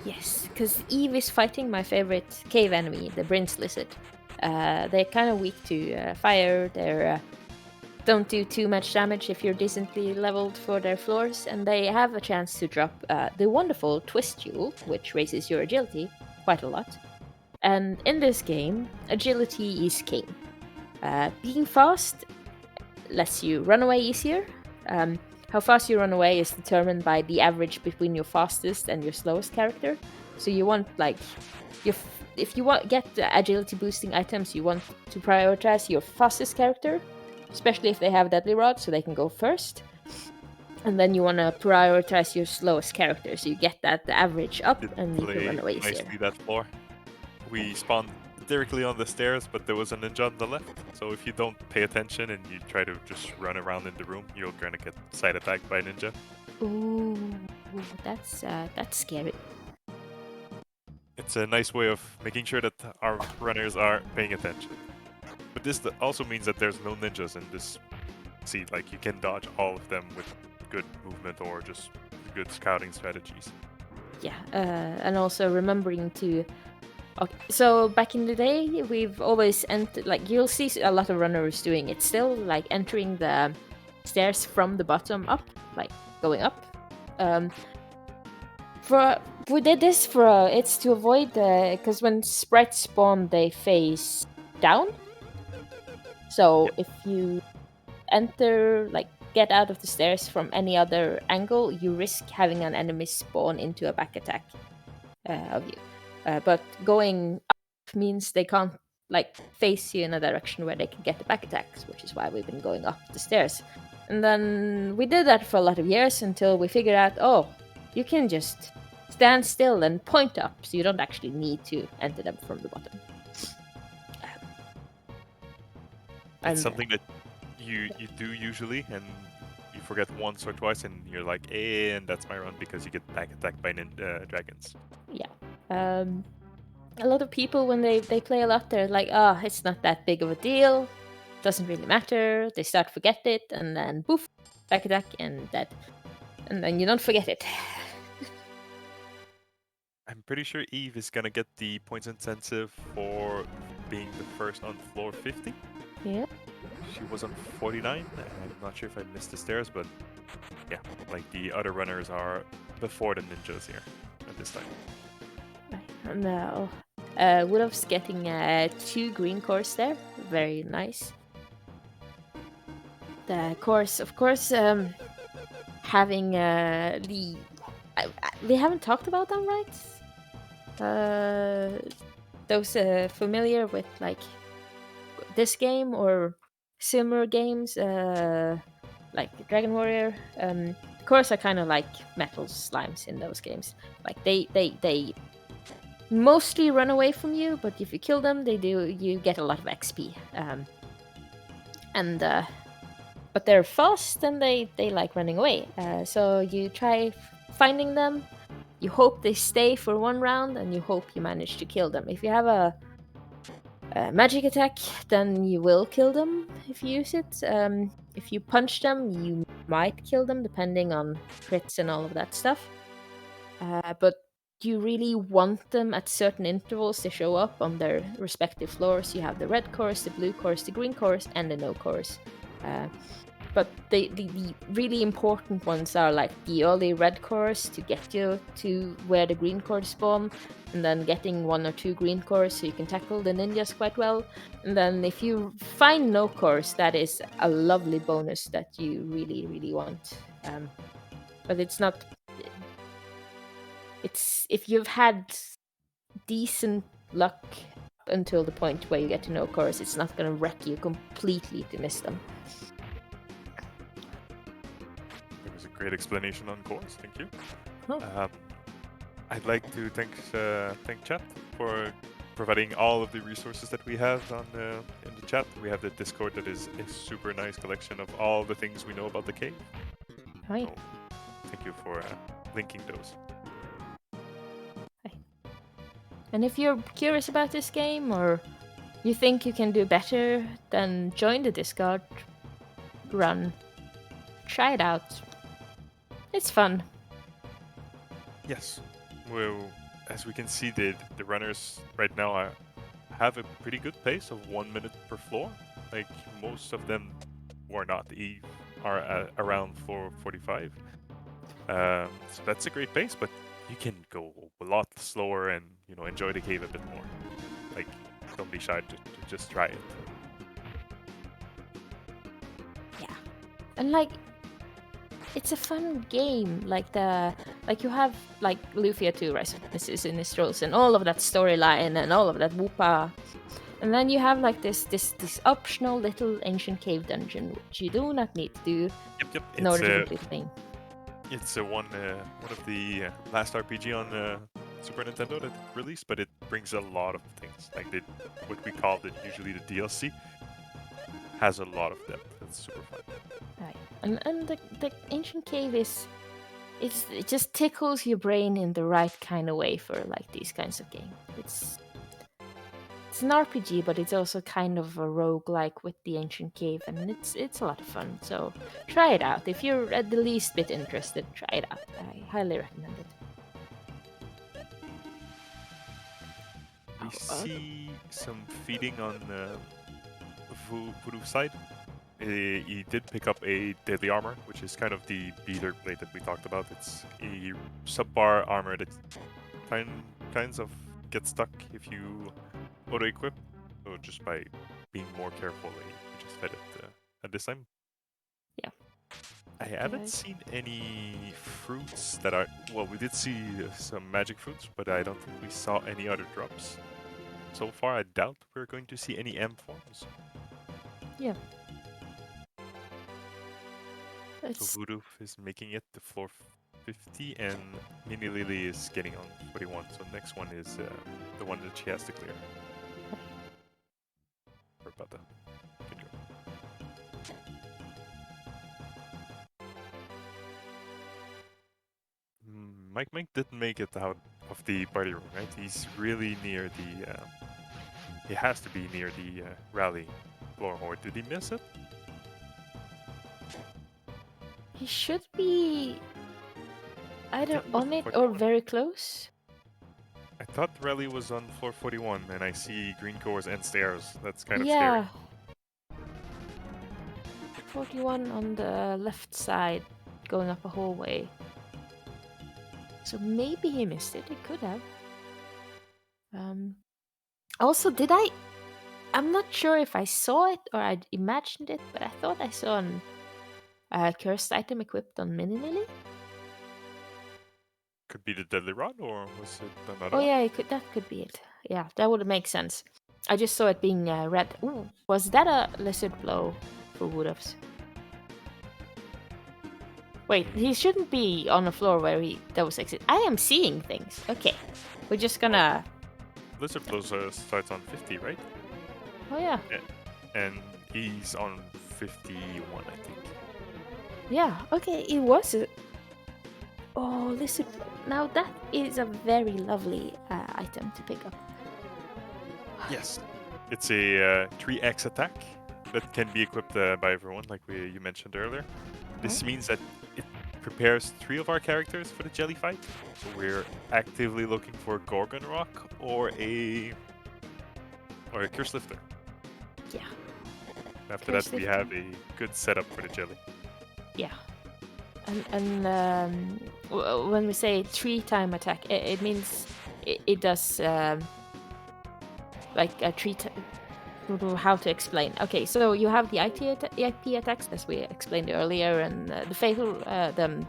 Yes, because Eve is fighting my favorite cave enemy, the Prince Lizard. They're kind of weak to fire. They don't do too much damage if you're decently leveled for their floors, and they have a chance to drop the wonderful Twist Jewel, which raises your agility quite a lot. And in this game, agility is king. Being fast lets you run away easier. How fast you run away is determined by the average between your fastest and your slowest character. So you want if you get the agility boosting items, you want to prioritize your fastest character, especially if they have deadly rod, so they can go first. And then you want to prioritize your slowest character, so you get that average up and you can run away easier. Nicely that floor. We spawned directly on the stairs, but there was a ninja on the left. So if you don't pay attention and you try to just run around in the room, you're gonna get side attacked by a ninja. Ooh, that's scary. It's a nice way of making sure that our runners are paying attention. But this also means that there's no ninjas in this seat. Like, you can dodge all of them with good movement or just good scouting strategies. Yeah, and also remembering to... Okay, so back in the day, we've always entered... you'll see a lot of runners doing it still, entering the stairs from the bottom up, going up. We did this it's to avoid because when sprites spawn, they face down. So Yep. if you enter, get out of the stairs from any other angle, you risk having an enemy spawn into a back attack of you. But going up means they can't face you in a direction where they can get the back attacks, which is why we've been going up the stairs. And then we did that for a lot of years until we figured out, you can just stand still and point up, so you don't actually need to enter them from the bottom. It's something that you do usually, and you forget once or twice, and you're like, and that's my run, because you get back attacked by dragons. Yeah. A lot of people, when they play a lot, they're like, it's not that big of a deal, doesn't really matter. They start to forget it, and then poof, back attack, and dead. And then you don't forget it. I'm pretty sure Eve is gonna get the points intensive for being the first on floor 50. Yeah. She was on 49. I'm not sure if I missed the stairs, but yeah, the other runners are before the ninjas here at this time. No. Woodov's getting 2 green cores there. Very nice. The cores, of course, having we haven't talked about them, right? Those familiar with this game or similar games, like Dragon Warrior, the cores are kind of like metal slimes in those games. They mostly run away from you, but if you kill them, you get a lot of XP. But they're fast and they like running away. So you try finding them. You hope they stay for one round, and you hope you manage to kill them. If you have a magic attack, then you will kill them if you use it. If you punch them, you might kill them, depending on crits and all of that stuff. But you really want them at certain intervals to show up on their respective floors. You have the red cores, the blue cores, the green cores, and the no cores. But the really important ones are like the early red cores to get you to where the green cores spawn, and then getting 1 or 2 green cores so you can tackle the ninjas quite well. And then if you find no cores, that is a lovely bonus that you really, really want. But it's not... It's if you've had decent luck until the point where you get to no cores, it's not going to wreck you completely to miss them. It was a great explanation on cores. Thank you. Oh. I'd like to thank chat for providing all of the resources that we have in the chat. We have the Discord that is a super nice collection of all the things we know about the cave. Hi. So, thank you for linking those. And if you're curious about this game, or you think you can do better, then join the Discord. Run. Try it out. It's fun. Yes. Well, as we can see, the runners right now have a pretty good pace of 1 minute per floor. Like, most of them, or not, are around 4:45. So that's a great pace, but you can go a lot slower and enjoy the cave a bit more. Like, don't be shy to just try it. Yeah, and like, it's a fun game. Like you have like Lufia 2, Rise of Mrs. Sinistrals, and all of that storyline and all of that whoopa. And then you have like this optional little ancient cave dungeon, which you do not need to do in order to complete the thing. It's one of the last RPG on Super Nintendo that released, but it brings a lot of things. Like what we call usually the DLC has a lot of depth. It's super fun. Right, and the ancient cave it just tickles your brain in the right kind of way for like these kinds of games. It's an RPG, but it's also kind of a roguelike with the ancient cave, and it's a lot of fun. So try it out. If you're at the least bit interested, try it out. I highly recommend it. We see some feeding on Voodoo's side. He did pick up a deadly armor, which is kind of the beater blade that we talked about. It's a subpar armor that kinds of gets stuck if you auto-equip. So just by being more careful, you just fed it at this time. Yeah. I haven't seen any fruits that are... Well, we did see some magic fruits, but I don't think we saw any other drops. So far, I doubt we're going to see any M forms. Yeah. So Voodoo is making it to floor 50, and Mini Lily is getting on 41. So next one is the one that she has to clear. Sorry about that. Good job. Mike didn't make it out of the party room, right? He's really near the... he has to be near the rally floor horde. Did he miss it? He should be either on it or very close. I thought the rally was on floor 41, and I see green cores and stairs. That's kind of yeah. scary. 41 on the left side, going up a hallway. So maybe he missed it. He could have. Also, I'm not sure if I saw it or I imagined it, but I thought I saw a cursed item equipped on Mini Lily. Could be the deadly rod, or was it another one? Yeah, that could be it. Yeah, that would make sense. I just saw it being red. Ooh, was that a lizard blow for Woodovs? Wait, he shouldn't be on the floor where those exit. I am seeing things. Okay, we're just gonna... Lizard blow starts on 50, right? Oh yeah. And he's on 51, I think. Yeah, okay, it was a... Oh, listen. Now that is a very lovely item to pick up. Yes. It's a 3x attack that can be equipped by everyone, like you mentioned earlier. This means that it prepares 3 of our characters for the jelly fight. So we're actively looking for Gorgon Rock or a Curse Lifter. Yeah. After that, we have a good setup for the jelly. Yeah. And when we say 3-time attack, it means it does like a 3 how to explain. Okay, so you have the IP attacks, as we explained earlier, and the fatal, the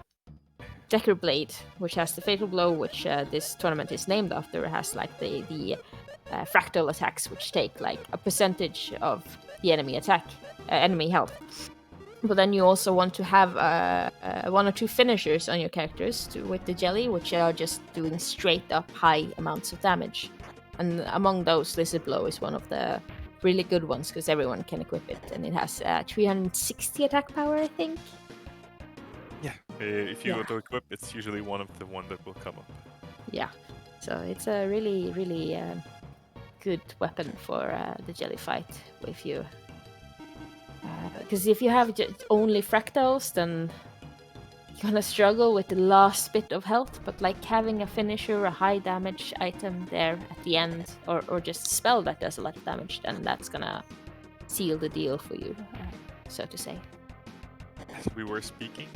Decker Blade, which has the fatal blow, which this tournament is named after, has like the fractal attacks, which take like a percentage of the enemy attack, enemy health. But then you also want to have 1 or 2 finishers on your characters with the jelly, which are just doing straight up high amounts of damage. And among those, Lizard Blow is one of the really good ones because everyone can equip it, and it has 360 attack power, I think. Yeah, if you go to equip, it's usually one of the one that will come up. Yeah, so it's a really, really good weapon for the jelly fight. If you, because if you have only fractals, then you're gonna struggle with the last bit of health. But like having a finisher, a high damage item there at the end, or just a spell that does a lot of damage, then that's gonna seal the deal for you, so to say. As we were speaking,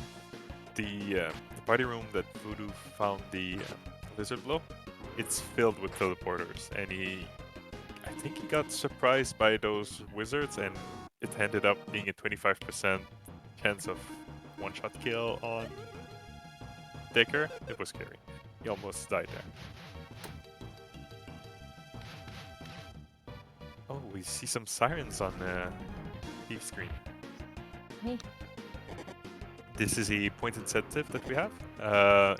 the party room that Voodoo found the Lizard Blow, it's filled with teleporters, and I think he got surprised by those wizards, and it ended up being a 25% chance of one-shot kill on Decker. It was scary. He almost died there. Oh, we see some sirens on the Thief screen. Hey. This is a point incentive that we have.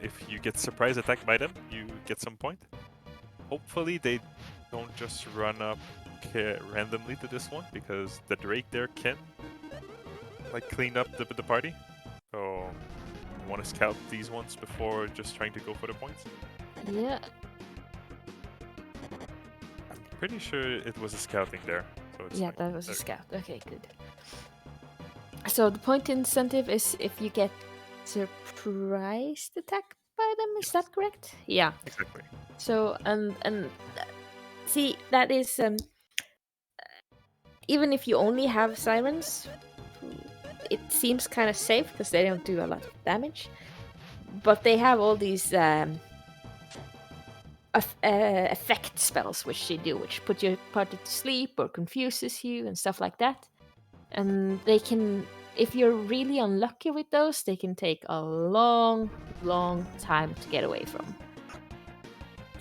If you get surprise attacked by them, you get some point. Hopefully they don't just run up randomly to this one, because the Drake there can like clean up the party. So you want to scout these ones before just trying to go for the points. Yeah. I'm pretty sure it was a scouting there. So it's Yeah, that was a scout. Okay, good. So the point incentive is if you get surprised attacked by them. Is that correct? Yeah. Exactly. So and see, that is even if you only have sirens, it seems kind of safe because they don't do a lot of damage. But they have all these effect spells which they do, which put your party to sleep or confuses you and stuff like that. And they can, if you're really unlucky with those, they can take a long time to get away from.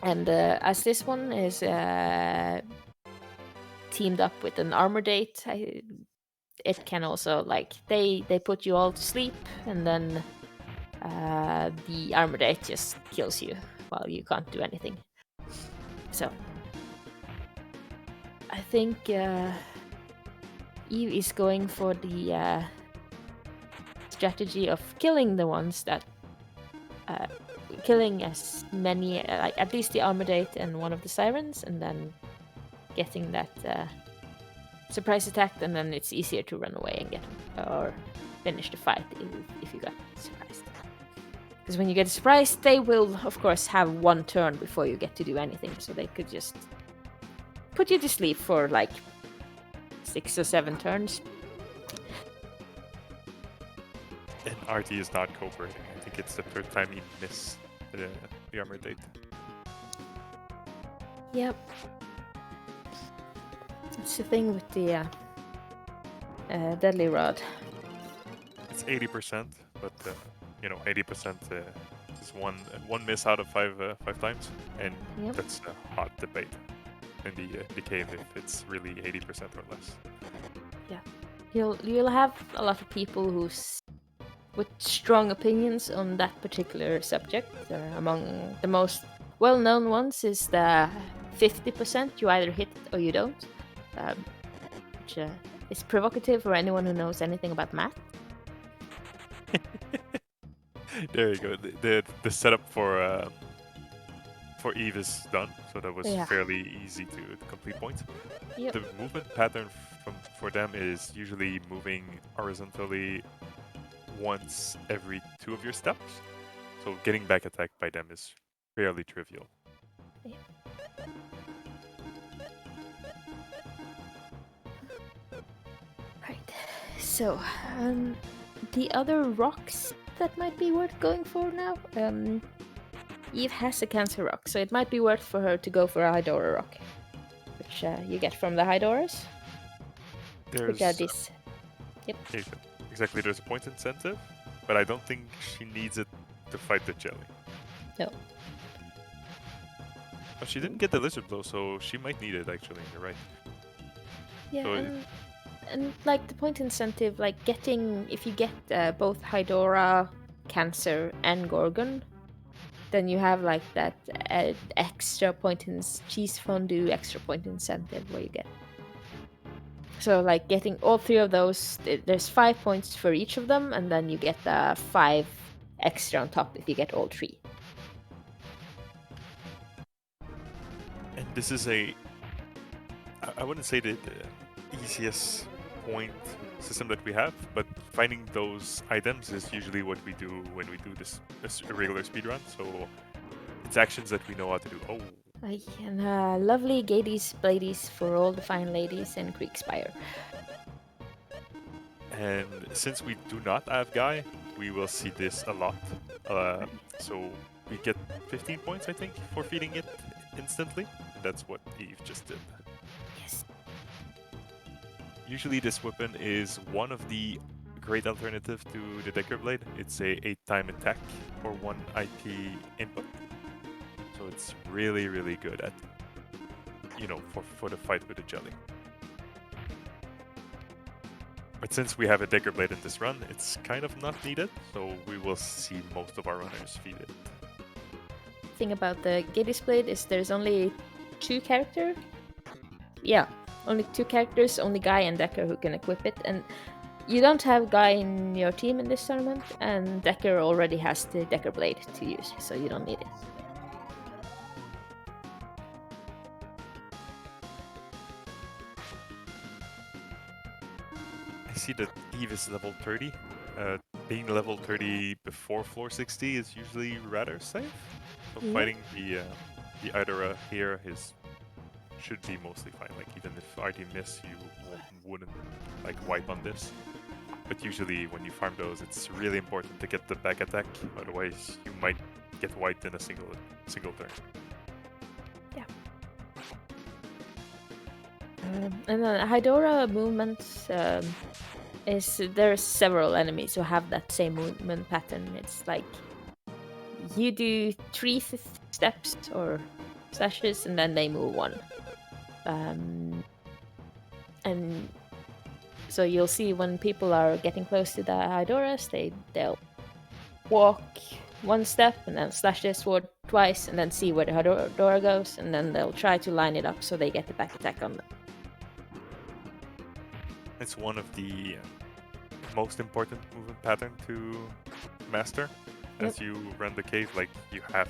And as this one is teamed up with an armor date, it can also, like, they put you all to sleep, and then the armor date just kills you while you can't do anything. So I think Eve is going for the strategy of killing the ones that killing as many, like at least the armor date and one of the sirens, and then getting that surprise attack, and then it's easier to run away and get or finish the fight if you got surprised. Because when you get surprised, they will of course have one turn before you get to do anything, so they could just put you to sleep for like 6 or 7 turns. And RT is not cooperating. I think it's the 3rd time he missed the armor date. Yep. It's the thing with the deadly rod. It's 80%, but 80% is one miss out of 5 times, and that's a hot debate in the cave if it's really 80% or less. Yeah, you'll have a lot of people with strong opinions on that particular subject. Among the most well-known ones is the 50%. You either hit it or you don't, which is provocative for anyone who knows anything about math. There you go. The setup for Eve is done, so that was fairly easy to complete points. Yep. The movement pattern for them is usually moving horizontally once every 2 of your steps, so getting back attacked by them is fairly trivial. Yeah. Right. So, the other rocks that might be worth going for now. Eve has a Cancer rock, so it might be worth for her to go for a Hydora rock, which you get from the Hydoras. Which are these? Yep. Exactly. There's a point incentive, but I don't think she needs it to fight the jelly. No. Oh, she didn't get the lizard blow, so she might need it. Actually, you're right. Yeah, So and like the point incentive, like getting if you get both Hydora, Cancer, and Gorgon, then you have like that extra point in cheese fondue extra point incentive where you get. So like getting all 3 of those, there's 5 points for each of them, and then you get 5 extra on top if you get all 3. and this is I wouldn't say the easiest point system that we have, but finding those items is usually what we do when we do this regular speedrun. So it's actions that we know how to do. Oh. And lovely Gadies Bladies for all the fine ladies in Creekspire. And since we do not have Guy, we will see this a lot. So we get 15 points, I think, for feeding it instantly. That's what Eve just did. Yes. Usually this weapon is one of the great alternative to the Decker Blade. It's a 8-time attack for 1 IP input. So it's really, really good at, for the fight with the jelly. But since we have a Decker Blade in this run, it's kind of not needed, so we will see most of our runners feed it. Thing about the Gadies Blade is there's only 2 characters. Yeah, only 2 characters, only Guy and Decker who can equip it, and you don't have Guy in your team in this tournament, and Decker already has the Decker Blade to use, so you don't need it. I see that Eve is level 30. Being level 30 before floor 60 is usually rather safe. So fighting the Idora here should be mostly fine. Like even if RD miss, you wouldn't like wipe on this. But usually when you farm those, it's really important to get the back attack. Otherwise, you might get wiped in a single turn. Yeah. And then Hydora movements there's several enemies who have that same movement pattern. It's like you do 3 steps or slashes, and then they move 1. And so you'll see when people are getting close to the Hydoras, they'll walk 1 step and then slash their sword twice, and then see where the Hydora goes, and then they'll try to line it up so they get the back attack on them. It's one of the most important movement pattern to master. As you run the cave, like you have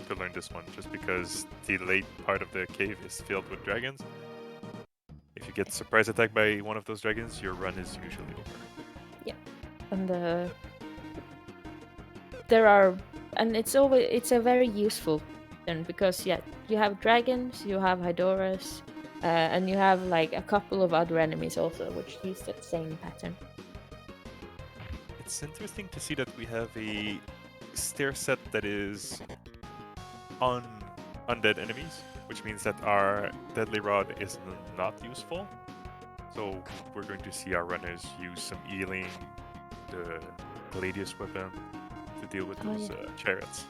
to learn this one, just because the late part of the cave is filled with dragons. If you get surprise attacked by one of those dragons, your run is usually over. Yeah, and it's a very useful thing because you have dragons, you have Hydoras, and you have like a couple of other enemies also which use that same pattern. It's interesting to see that we have a stair set that is on undead enemies, which means that our deadly rod is not useful. So we're going to see our runners use some healing, the Gladius weapon, to deal with those chariots.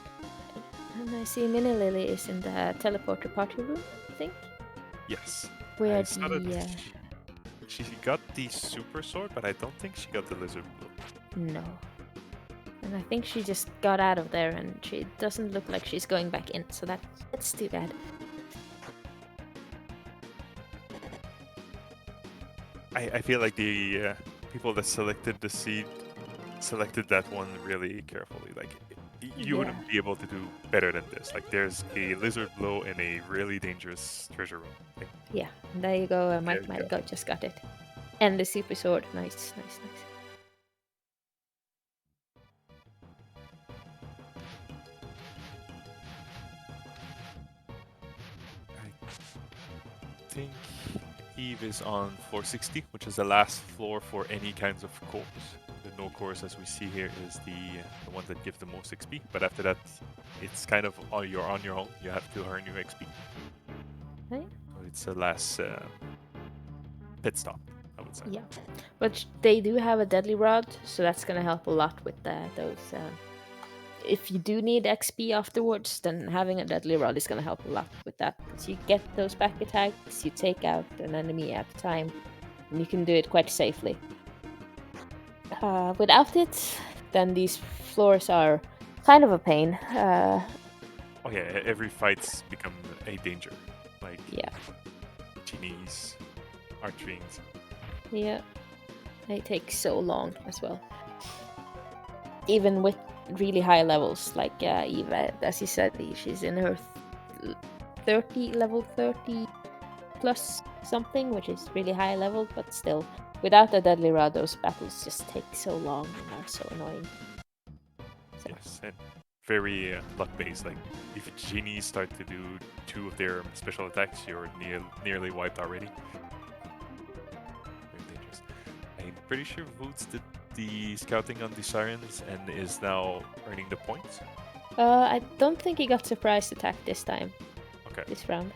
And I see Mini Lily is in the teleporter party room, I think. Yes. Where she got the super sword, but I don't think she got the lizard blue. No. And I think she just got out of there, and she doesn't look like she's going back in, so that's too bad. I feel like the people that selected the seed selected that one really carefully. Like, you wouldn't be able to do better than this. Like, there's a lizard blow in a really dangerous treasure room. Yeah, there you go. Mike just got it. And the super sword. Nice. I think Eve is on floor 60, which is the last floor for any kinds of cores. The no cores, as we see here, is the one that give the most XP. But after that, it's kind of you're on your own. You have to earn your XP. Right. So it's the last pit stop, I would say. Yeah, but they do have a deadly rod, so that's gonna help a lot with those. If you do need XP afterwards, then having a deadly rod is gonna help a lot with that. Because you get those back attacks, you take out an enemy at a time, and you can do it quite safely. Without it, then these floors are kind of a pain. Oh yeah, every fight's become a danger. Like Yeah. genies, archfiends. Yeah, they take so long as well. Even with really high levels, like Eva, as you said, she's in her 30 level 30 plus something, which is really high level, but still, without a deadly rod, those battles just take so long and are so annoying. So. Yes, and very luck-based. Like if genies start to do 2 of their special attacks, you're nearly wiped already. Very dangerous. I'm pretty sure Woods did the scouting on the sirens and is now earning the points. I don't think he got surprise attack this time. Okay. This round.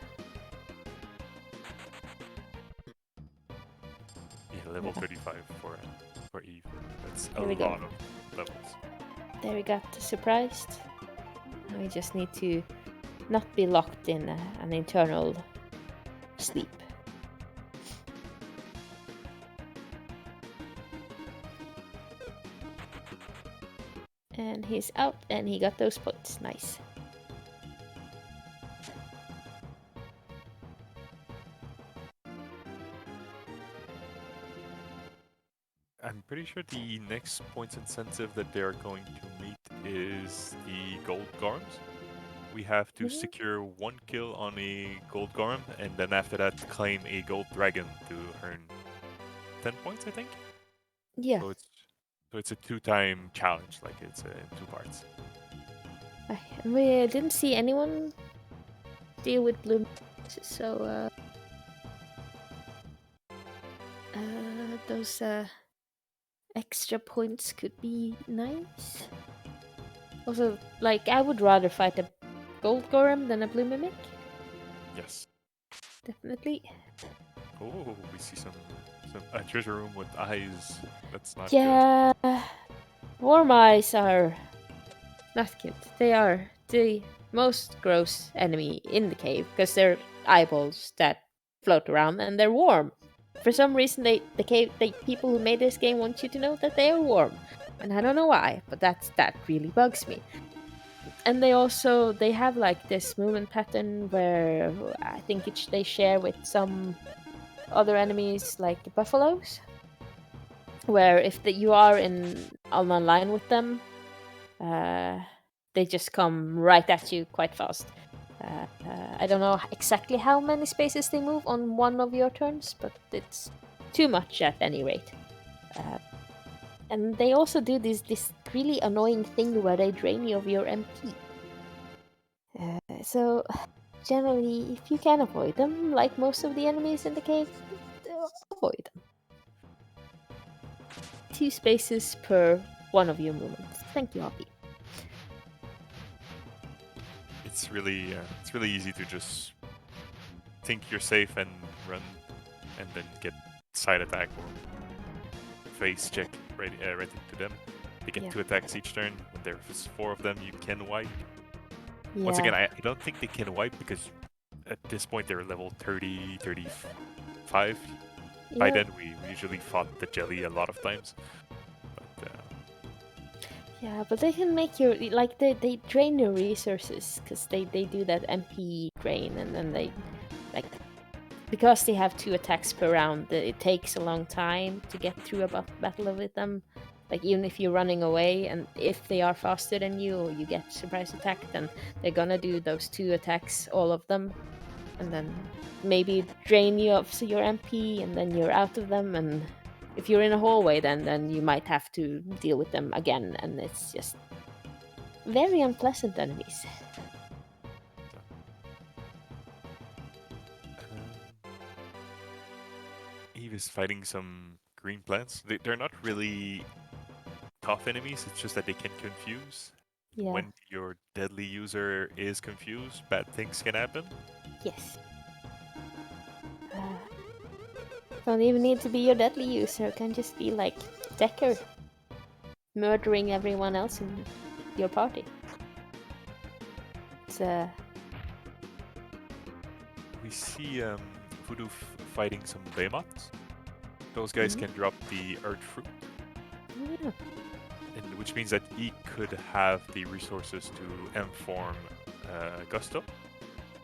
Yeah, level 35 for Eve. That's a Here we lot go. of levels. There we got surprised. Now we just need to not be locked in an internal sleep. And he's out, and he got those points. Nice. I'm pretty sure the next points incentive that they are going to meet is the gold gorms. We have to secure 1 kill on a gold gorm, and then after that claim a gold dragon to earn 10 points, I think. Yeah. So it's a 2-time challenge, like it's in 2 parts. We didn't see anyone deal with blue, so those extra points could be nice. Also, like, I would rather fight a gold golem than a blue mimic. Yes. Definitely. Oh, we see some a treasure room with eyes. That's not Yeah, worm eyes are not good. They are the most gross enemy in the cave because they're eyeballs that float around and they're warm. For some reason, the people who made this game want you to know that they are warm, and I don't know why, but that really bugs me. And they have like this movement pattern where I think they share with some other enemies like buffaloes, where if you are on a line with them, they just come right at you quite fast. I don't know exactly how many spaces they move on one of your turns, but it's too much at any rate. And they also do this really annoying thing where they drain you of your MP. So generally, if you can avoid them, like most of the enemies in the cave, avoid them. 2 spaces per one of your movements. Thank you, Hoppy. It's really easy to just think you're safe and run, and then get side attack or face check right into them. They get 2 attacks each turn. When there's 4 of them, you can wipe. Yeah. Once again, I don't think they can wipe because at this point they're level 30, 35. By then we usually fought the jelly a lot of times. But, yeah, but they can make your like they drain your resources because they do that MP drain, and then they like because they have 2 attacks per round. It takes a long time to get through a battle with them. Like even if you're running away, and if they are faster than you or you get surprise attacked, then they're gonna do those 2 attacks, all of them, and then maybe drain you of your MP, and then you're out of them. And if you're in a hallway, then you might have to deal with them again, and it's just very unpleasant enemies. Eve is fighting some green plants. They're not really tough enemies, it's just that they can confuse. Yeah. When your deadly user is confused, bad things can happen. Yes. Don't even need to be your deadly user. It can just be like Decker murdering everyone else in your party. It's We see Voodoo fighting some Behemoths. Those guys can drop the Earth Fruit, yeah. and which means that he could have the resources to M-form Gusto.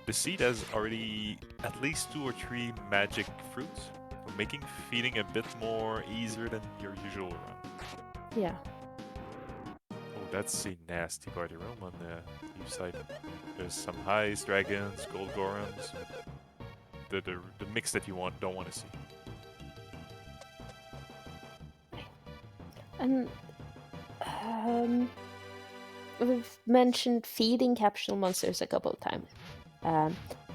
The seed has already at least 2 or 3 magic fruits, so making feeding a bit more easier than your usual run. Yeah. Oh, that's a nasty party room on the Eve side. There's some highs, dragons, gold gorons. The mix that you don't want to see. And we've mentioned feeding capsule monsters a couple of times.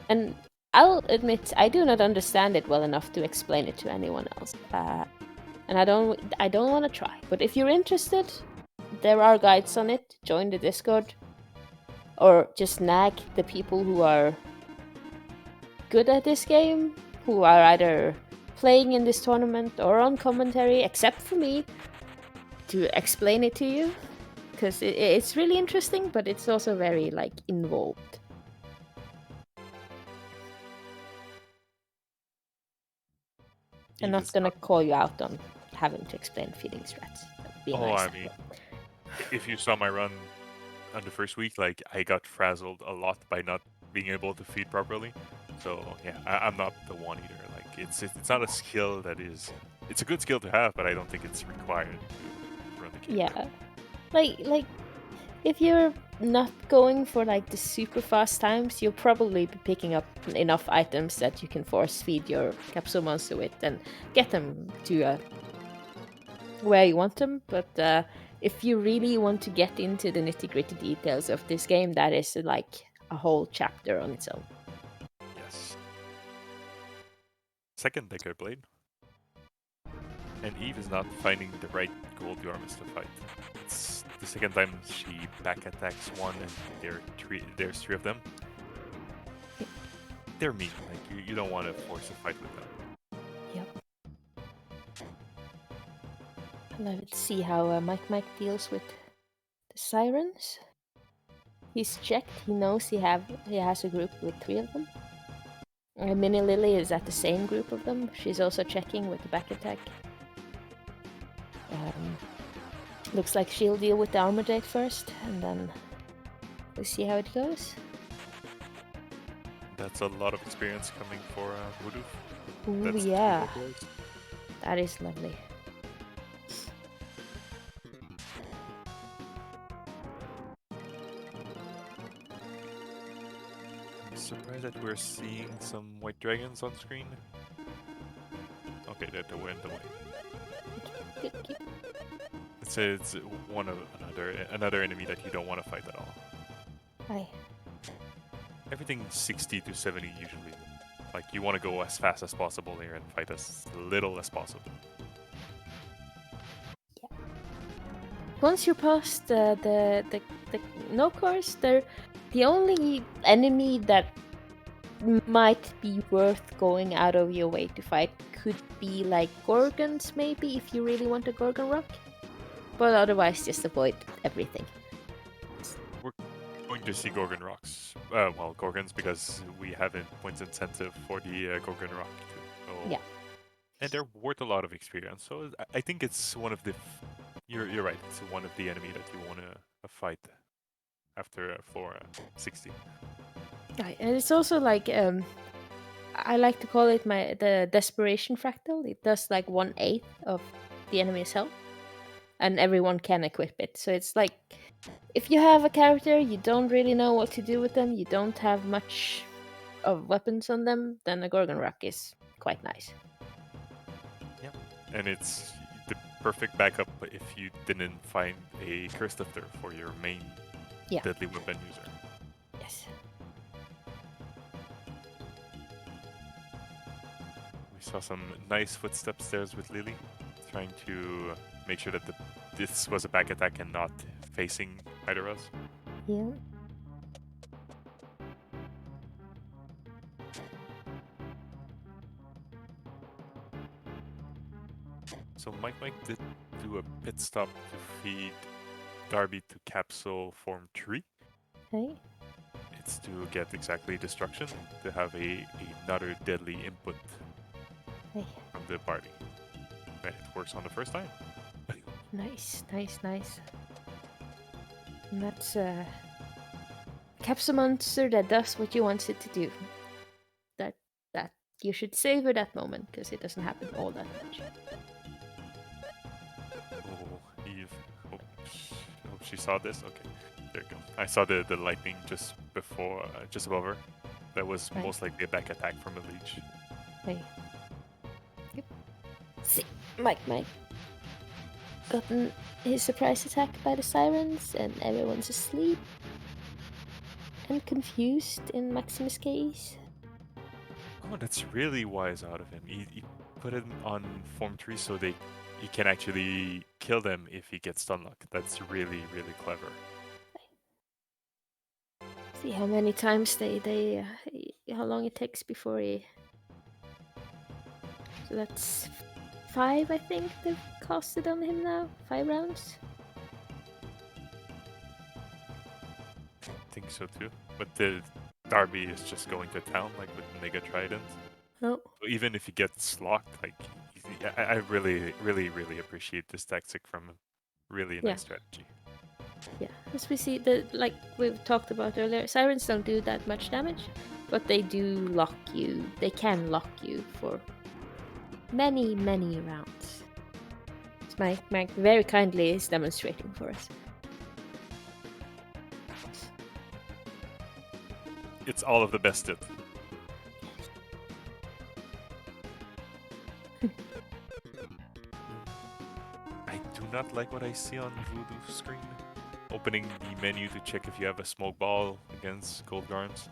And I'll admit I do not understand it well enough to explain it to anyone else. And I don't want to try. But if you're interested, there are guides on it. Join the Discord. Or just nag the people who are good at this game, who are either playing in this tournament or on commentary, except for me, to explain it to you. Because it's really interesting, but it's also very, like, involved. I'm not gonna call you out on having to explain feeding strats. That would be nice. I mean, if you saw my run on the first week, like I got frazzled a lot by not being able to feed properly. So yeah, I'm not the one either. Like it's not a skill that is. It's a good skill to have, but I don't think it's required to run the game. Yeah, like if you're not going for like the super fast times, you'll probably be picking up enough items that you can force feed your capsule monster with and get them to where you want them. But if you really want to get into the nitty-gritty details of this game, that is like a whole chapter on its own. Yes. Second deck I played, and Eve is not finding the right gold Yarmouth to fight. It's the second time she back attacks one, and there's 3 of them. They're mean. Like you don't want to force a fight with them. Yep. Let's see how Mike deals with the sirens. He's checked. He knows he has a group with 3 of them. Mini Lily is at the same group of them. She's also checking with the back attack. Looks like she'll deal with the armor date first, and then we'll see how it goes. That's a lot of experience coming for Voodoo. Ooh, That's yeah. That is lovely. I'm surprised that we're seeing some white dragons on screen. Okay, they went away. Good. It's one of another enemy that you don't want to fight at all. Hi. Everything 60 to 70 usually. Like you want to go as fast as possible here and fight as little as possible. Yeah. Once you're past the no course, they're the only enemy that might be worth going out of your way to fight could be like Gorgons, maybe, if you really want a Gorgon Rock. But otherwise, just avoid everything. We're going to see Gorgon Rocks. Gorgons, because we have a points incentive for the Gorgon Rock too. So, yeah. And they're worth a lot of experience. So I think it's one of the... You're right. It's one of the enemy that you want to fight after floor 60. Right, and it's also like I like to call it the desperation fractal. It does like 1/8 of the enemy's health, and everyone can equip it. So it's like if you have a character, you don't really know what to do with them, you don't have much of weapons on them, then a Gorgon Rock is quite nice. Yeah, and it's the perfect backup if you didn't find a Curse Lifter for your main deadly weapon user. Yes. We saw Saw some nice footsteps there with Lily, trying to make sure that this was a back attack and not facing either of us. Yeah. So Mike did do a pit stop to feed Darby to capsule form 3. Okay. It's to get exactly destruction, to have another deadly input Okay. from the party. And it works on the first time. Nice. And that's capsule monster that does what you want it to do. That you should savor that moment because it doesn't happen all that much. Oh, Eve. Hope she saw this. Okay, there you go. I saw the lightning just before, just above her. That was Right. most likely a back attack from a leech. Hey. Yep. See, Mike gotten his surprise attack by the sirens, and everyone's asleep and confused in Maximus' case. Oh, that's really wise out of him. He put him on form 3 so he can actually kill them if he gets stun lock. That's really, really clever. See how many times how long it takes before he. So that's 5, I think they've casted on him now. 5 rounds. I think so too. But the Darby is just going to town like with Mega Trident. Oh. So even if he gets locked, like I really, really, really appreciate this tactic from him. Really nice strategy. Yeah, as we see, like we've talked about earlier, sirens don't do that much damage, but they do lock you. They can lock you for many, many rounds. As Mike very kindly is demonstrating for us. It's all of the best it. I do not like what I see on Voodoo's screen. Opening the menu to check if you have a smoke ball against Gold Garns.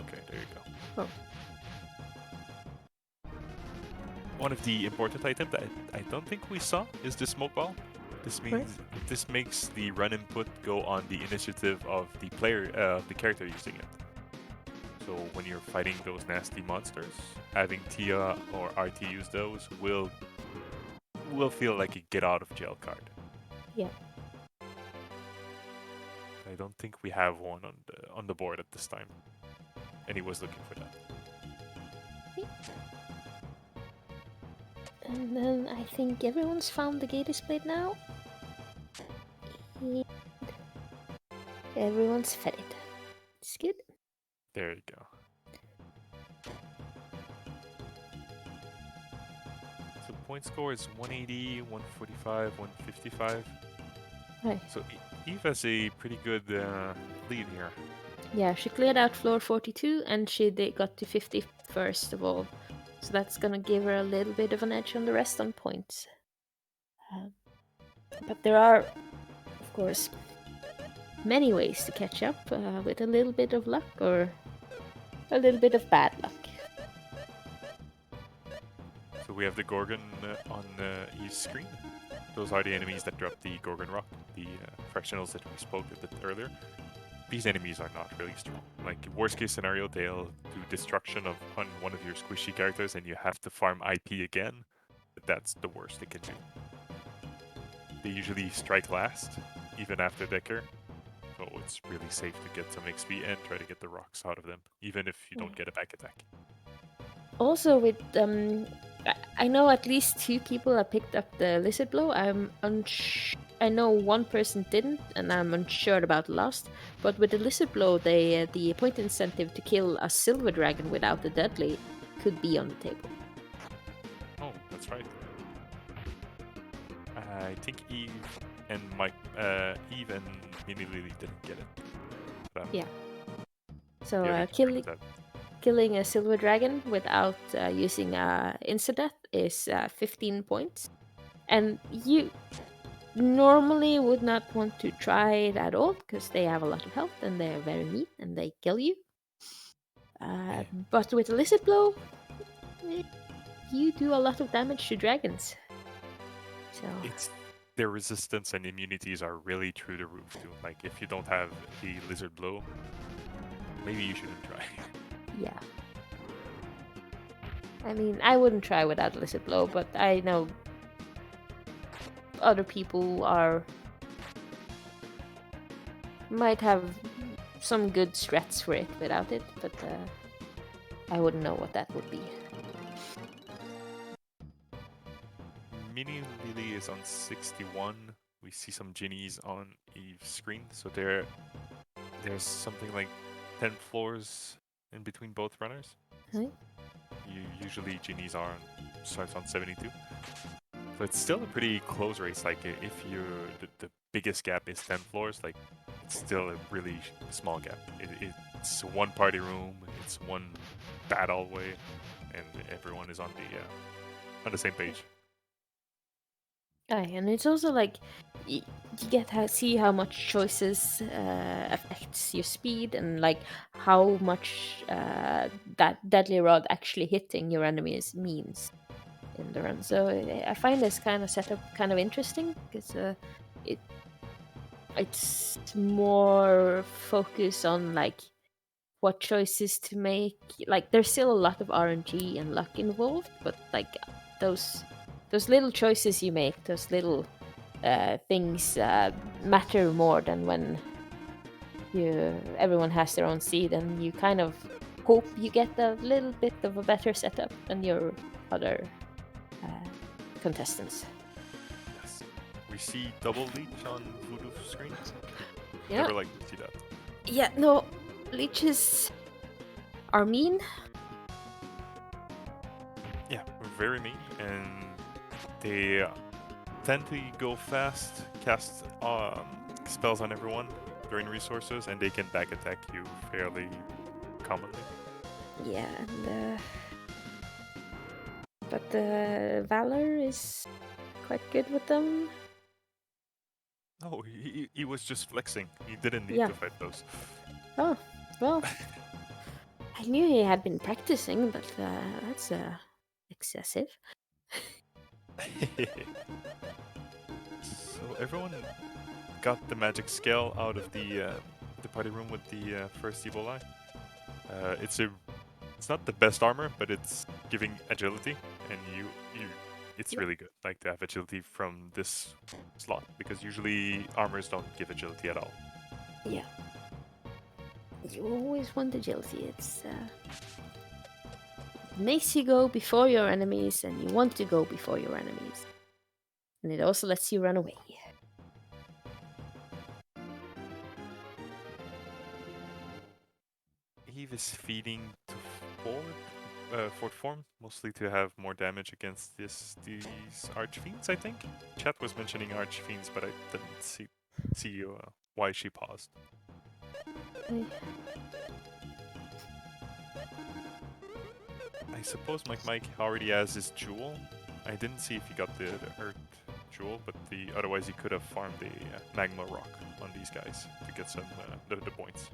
Okay, there you go. Oh. One of the important items that I don't think we saw is the smoke ball. This means this makes the run input go on the initiative of the player, the character using it. So when you're fighting those nasty monsters, having Tia or RT use those will feel like a get out of jail card. Yeah. I don't think we have one on the board at this time, and he was looking for that. And then I think everyone's found the gate displayed now. And everyone's fed it. It's good. There you go. So point score is 180, 145, 155. Right. So Eve has a pretty good lead here. Yeah, she cleared out floor 42 and she got to 50 first of all. So that's gonna give her a little bit of an edge on the rest on points. But there are, of course, many ways to catch up with a little bit of luck or a little bit of bad luck. So we have the Gorgon on Eve's screen. Those are the enemies that drop the Gorgon Rock, the fractionals that we spoke a bit earlier. These enemies are not really strong. Like, worst case scenario, they'll do destruction on one of your squishy characters and you have to farm IP again. But that's the worst they can do. They usually strike last, even after Decker. So it's really safe to get some XP and try to get the rocks out of them, even if you don't get a back attack. Also, with I know at least 2 people have picked up the lizard blow. I know one person didn't, and I'm unsure about the last. But with the lizard blow, the point incentive to kill a silver dragon without the deadly could be on the table. Oh, that's right. I think Eve and Mini Lily didn't get it. Yeah. So yeah, killing a silver dragon without using Insta-Death is 15 points. And you normally would not want to try it at all because they have a lot of health and they're very mean and they kill you. But with a lizard blow, you do a lot of damage to dragons. So It's their resistance and immunities are really through the roof too. Like if you don't have the lizard blow, maybe you shouldn't try. yeah. I mean, I wouldn't try without lizard blow, but I know other people might have some good strats for it without it, but I wouldn't know what that would be. Mini Lily is on 61. We see some Ginnies on Eve's screen, so there's something like 10 floors in between both runners. Huh? Usually Ginnies starts on 72. So it's still a pretty close race. Like if the biggest gap is 10 floors, like it's still a really small gap. It's one party room, it's one battle way, and everyone is on the same page. Aye, and it's also like you get to see how much choices affects your speed and like how much that deadly rod actually hitting your enemies means in the run. So I find this kind of setup kind of interesting because it's more focus on like what choices to make. Like there's still a lot of RNG and luck involved, but like those little choices you make, those little things matter more than when everyone has their own seed and you kind of hope you get a little bit of a better setup than your other contestants. Yes. We see double leech on Voodoo's screen. Yeah. Never like to see that. Yeah, no, leeches are mean. Yeah, very mean, and they tend to go fast, cast spells on everyone, drain resources, and they can back attack you fairly commonly. Yeah, and but Valor is quite good with them. No, he was just flexing. He didn't need Yeah. to fight those. Oh, well. I knew he had been practicing, but that's excessive. So everyone got the magic scale out of the party room with the first evil eye. It's not the best armor, but it's giving agility, and it's really good. Like to have agility from this slot because usually armors don't give agility at all. Yeah. You always want agility. It's makes you go before your enemies, and you want to go before your enemies. And it also lets you run away. Eve is feeding to Fort Form, mostly to have more damage against these Archfiends, I think. Chat was mentioning Archfiends, but I didn't see why she paused. I suppose Mike already has his jewel. I didn't see if he got the Earth jewel, but otherwise he could have farmed the Magma Rock on these guys to get some the points.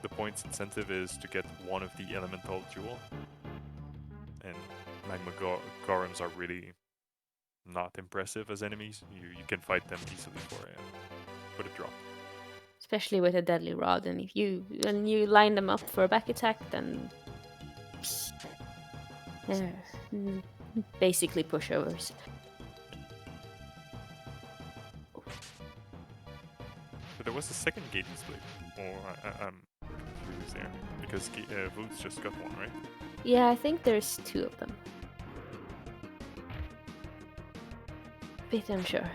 The points incentive is to get one of the Elemental jewel, and Magma Gorems are really not impressive as enemies. You can fight them easily for the drop. Especially with a deadly rod, and when you line them up for a back attack, then they're basically pushovers. But there was a second gate split, or I'm confused there because Voots just got one, right? Yeah, I think there's two of them. Bit unsure.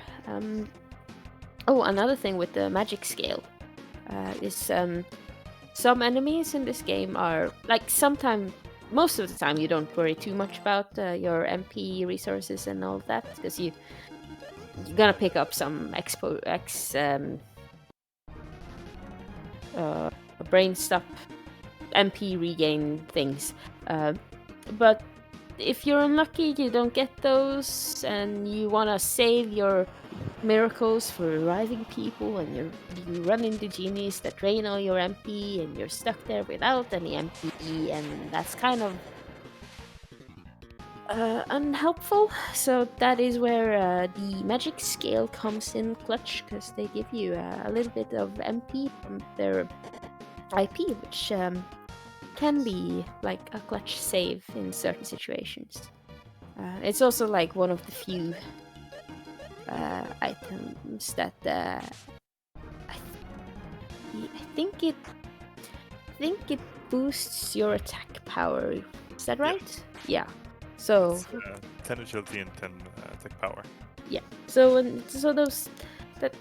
Oh, another thing with the magic scale is some enemies in this game are like most of the time you don't worry too much about your MP resources and all of that because you're gonna pick up some brain stuff, MP regain things, but if you're unlucky you don't get those and you want to save your miracles for reviving people and you run into genies that drain all your MP and you're stuck there without any MP, and that's kind of unhelpful. So that is where the magic scale comes in clutch, because they give you a little bit of MP from their IP, which can be like a clutch save in certain situations. It's also like one of the few items that I think it boosts your attack power. Is that right? Yeah. So It's 10 agility and 10 attack power. yeah. So that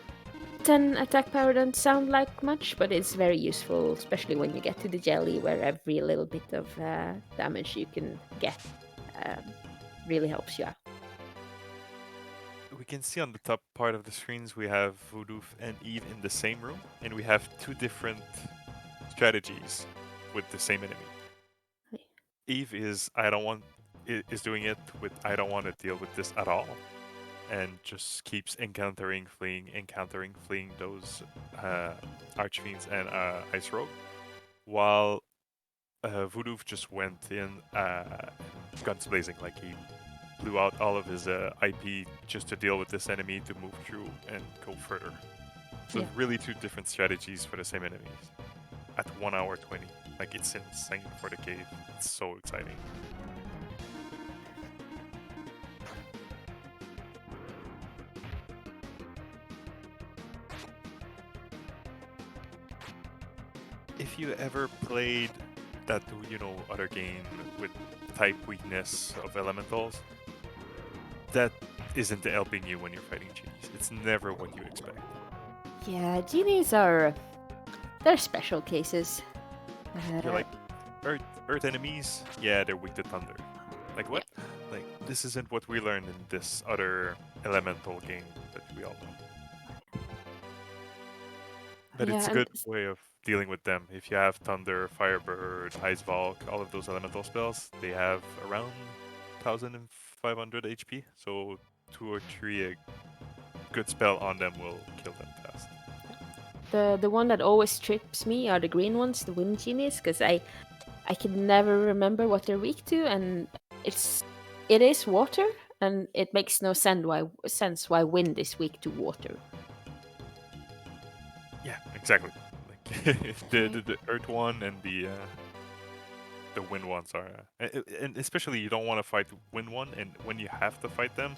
10 attack power don't sound like much, but it's very useful, especially when you get to the jelly, where every little bit of damage you can get really helps you out. We can see on the top part of the screens we have Voodoo and Eve in the same room, and we have two different strategies with the same enemy. Right. Eve is doing it with I don't want to deal with this at all, and just keeps encountering, fleeing those Archfiends and Ice Rogue, while Voodoo just went in guns blazing, like he blew out all of his IP just to deal with this enemy to move through and go further. So Yeah. really two different strategies for the same enemies at 1 hour 20. Like, it's insane for the cave. It's so exciting. If you ever played that, other game with type weakness of elementals, that isn't helping you when you're fighting genies. It's never what you expect. Yeah, genies they're special cases. You're like, Earth enemies, yeah, they're weak to thunder. Like, what? Like, this isn't what we learned in this other elemental game that we all know. But it's a good way of dealing with them. If you have Thunder, Firebird, Ice Valk, all of those elemental spells, they have around 1,500 HP. So 2 or 3 a good spell on them will kill them fast. The one that always trips me are the green ones, the wind genies, because I can never remember what they're weak to, and it is water, and it makes no sense why wind is weak to water. Yeah, exactly. Like the Earth one and the wind ones are, and especially you don't want to fight wind one, and when you have to fight them,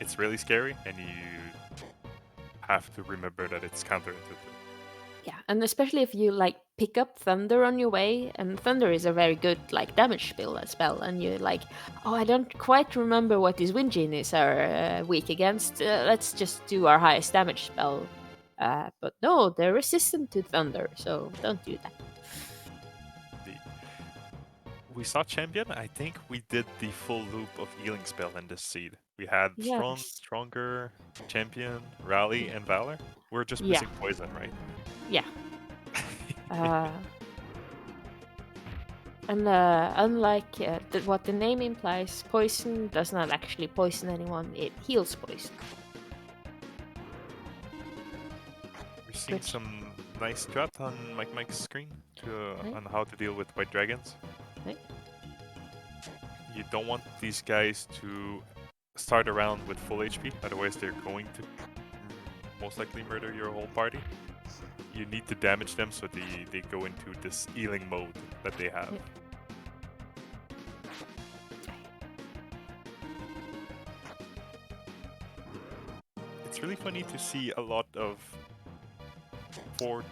it's really scary, and you have to remember that it's counterintuitive. Yeah, and especially if you like pick up thunder on your way, and thunder is a very good like damage spell, and you're like, oh, I don't quite remember what these wind genies are weak against. Let's just do our highest damage spell. But no, they're resistant to thunder, so don't do that. We saw champion. I think we did the full loop of healing spell in this seed. We had stronger champion, rally, and valor. We're just missing poison, right? Yeah. And unlike what the name implies, poison does not actually poison anyone. It heals poison. We're seeing some nice strat on Mike's screen on how to deal with white dragons. Right. You don't want these guys to start around with full HP, otherwise they're going to most likely murder your whole party. You need to damage them so they go into this healing mode that they have. It's really funny to see a lot of third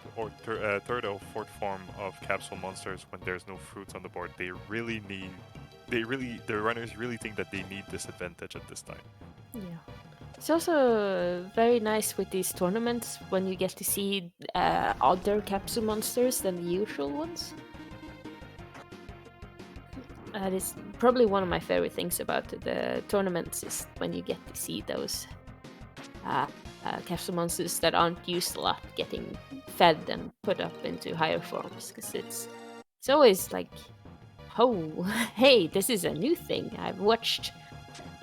or fourth form of capsule monsters when there's no fruits on the board. The runners really think that they need this advantage at this time. Yeah. It's also very nice with these tournaments when you get to see other capsule monsters than the usual ones. That is probably one of my favorite things about the tournaments, is when you get to see those capsule monsters that aren't used a lot getting fed and put up into higher forms, because it's always like, oh, hey, this is a new thing. I've watched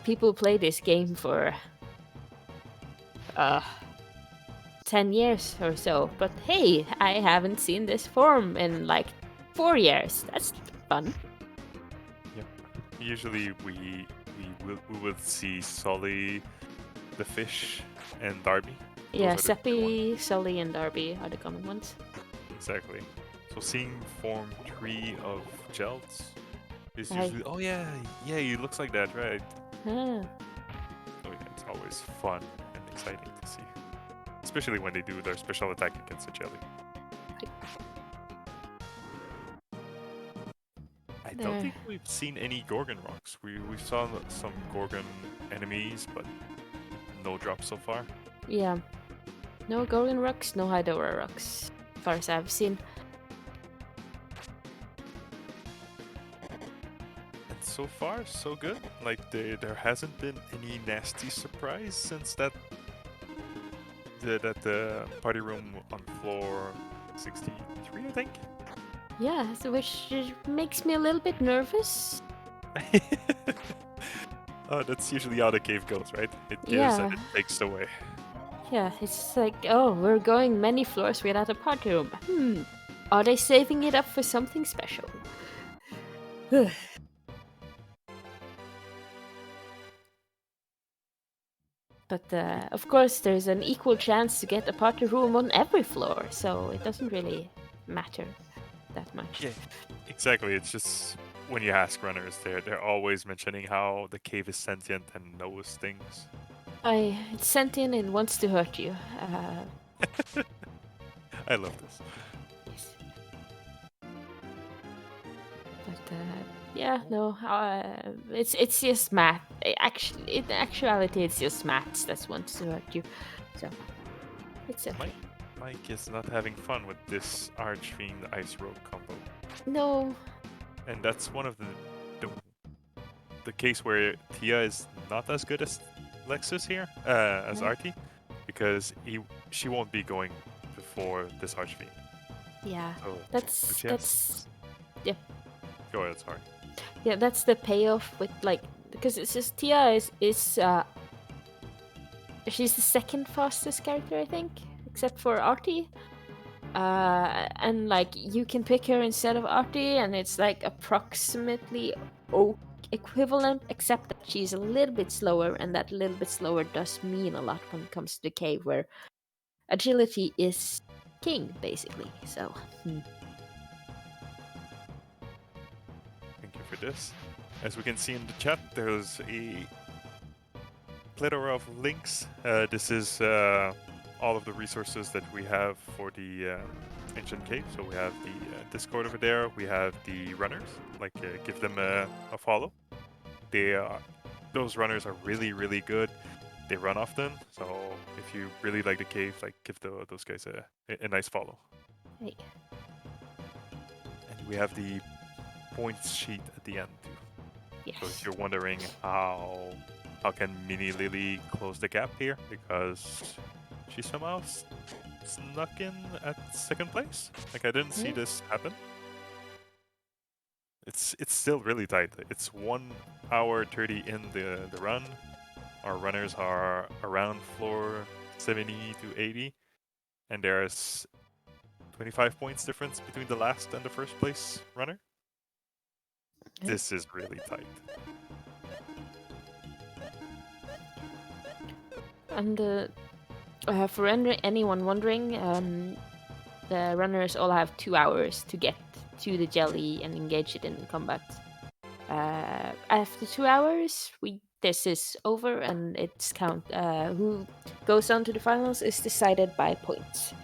people play this game for 10 years or so, but hey, I haven't seen this form in like 4 years. That's fun. Yep. Usually we would see Sully, the fish, and Darby. Yeah, Those are the two ones. Seppi, Sully, and Darby are the common ones. Exactly. So seeing form 3 of Jelds is Right. usually, oh yeah, he looks like that, right? Ah, So yeah, it's always fun and exciting to see. Especially when they do their special attack against the jelly. I don't There. think we've seen any Gorgon rocks. We saw some Gorgon enemies, but no drops so far. Yeah. No Gorgon rocks, no Hydora rocks, as far as I've seen. And so far, so good. Like there hasn't been any nasty surprise since that the party room on floor 63, I think. Yeah, so which makes me a little bit nervous. Oh, that's usually how the cave goes, right? It gives Yeah. and it takes away. Yeah, it's like, oh, we're going many floors without a party room. Are they saving it up for something special? But of course, there's an equal chance to get a party room on every floor, so it doesn't really matter that much. Yeah, exactly. It's just when you ask runners, they're always mentioning how the cave is sentient and knows things. It's sentient and wants to hurt you. I love this. Yes. But yeah, no, it's just math. Actually, in actuality, it's just maths that wants to hurt you. So it's okay. Mike is not having fun with this Archfiend Ice Rogue combo. No. And that's one of the case where Tia is not as good as Lexus here, as No. Artie, because she won't be going before this Archfiend. Yeah. So, That's yeah. Go ahead, sorry. Yeah, that's the payoff with like because it's just Tia is she's the second fastest character I think, except for Artie. And like you can pick her instead of Artie, and it's like approximately equivalent, except that she's a little bit slower, and that little bit slower does mean a lot when it comes to the cave, where agility is king basically. So. Thank you for this. As we can see in the chat, there's a plethora of links. This is all of the resources that we have for the ancient cave. So we have the Discord over there. We have the runners. Like, give them a follow. Those runners are really, really good. They run often. So if you really like the cave, like give those guys a nice follow. Hey. And we have the points sheet at the end too. Yes. So if you're wondering how can Mini Lily close the gap here, because she somehow snuck in at second place. Like I didn't see this happen. It's still really tight. It's 1 hour 30 in the run. Our runners are around floor 70 to 80, and there's 25 points difference between the last and the first place runner. This is really tight. And for anyone wondering, the runners all have 2 hours to get to the jelly and engage it in combat. After 2 hours, this is over, and it's who goes on to the finals is decided by points.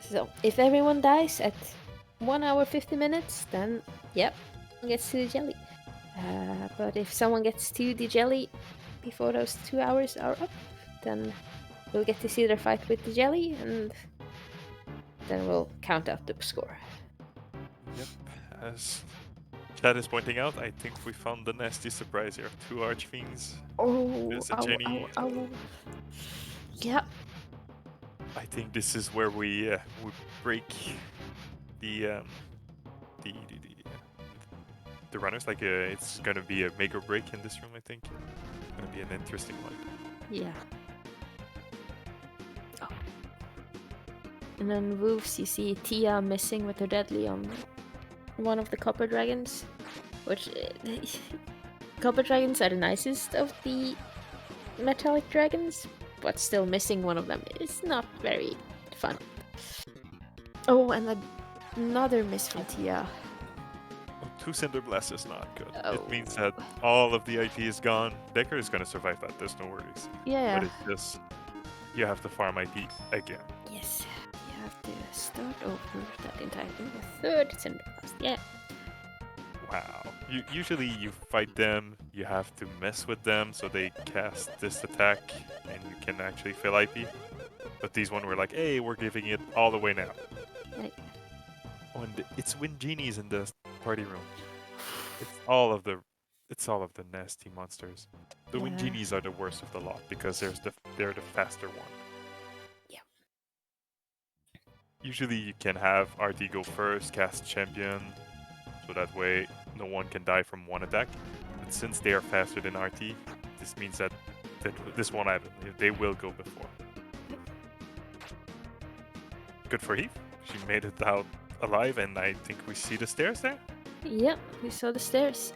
So if everyone dies at 1 hour 50 minutes, then yep, gets to the jelly. But if someone gets to the jelly before those 2 hours are up, then we'll get to see their fight with the jelly, and then we'll count out the score. Yep, as Chad is pointing out, I think we found the nasty surprise here. 2 Archfiends. Oh, There's a Jenny. Yeah. I think this is where we break the runners. Like it's gonna be a make or break in this room. I think it's gonna be an interesting one. Yeah. Oh. And then Wolves, you see Tia missing with her deadly on one of the copper dragons, which copper dragons are the nicest of the metallic dragons, but still missing one of them is not very fun. Oh, and another misfit, yeah. 2 Cinder Blast is not good. Oh. It means that all of the IP is gone. Decker is going to survive that, there's no worries. Yeah. But it's just, you have to farm IP again. Yes, you have to start over that entire thing. The third Cinder Blast, yeah. Wow. Usually you fight them, you have to mess with them so they cast this attack and you can actually fill IP. But these one were like, hey, we're giving it all the way now. Right. Oh, and it's Wind Genies in the party room. It's all of the nasty monsters. The Wind Yeah. Genies are the worst of the lot because they're the faster one. Yeah. Usually you can have RT go first, cast champion, so that way no one can die from one attack. But since they are faster than RT, this means that this won't happen. They will go before. Good for Heath. She made it out alive, and I think we see the stairs there. Yep, we saw the stairs.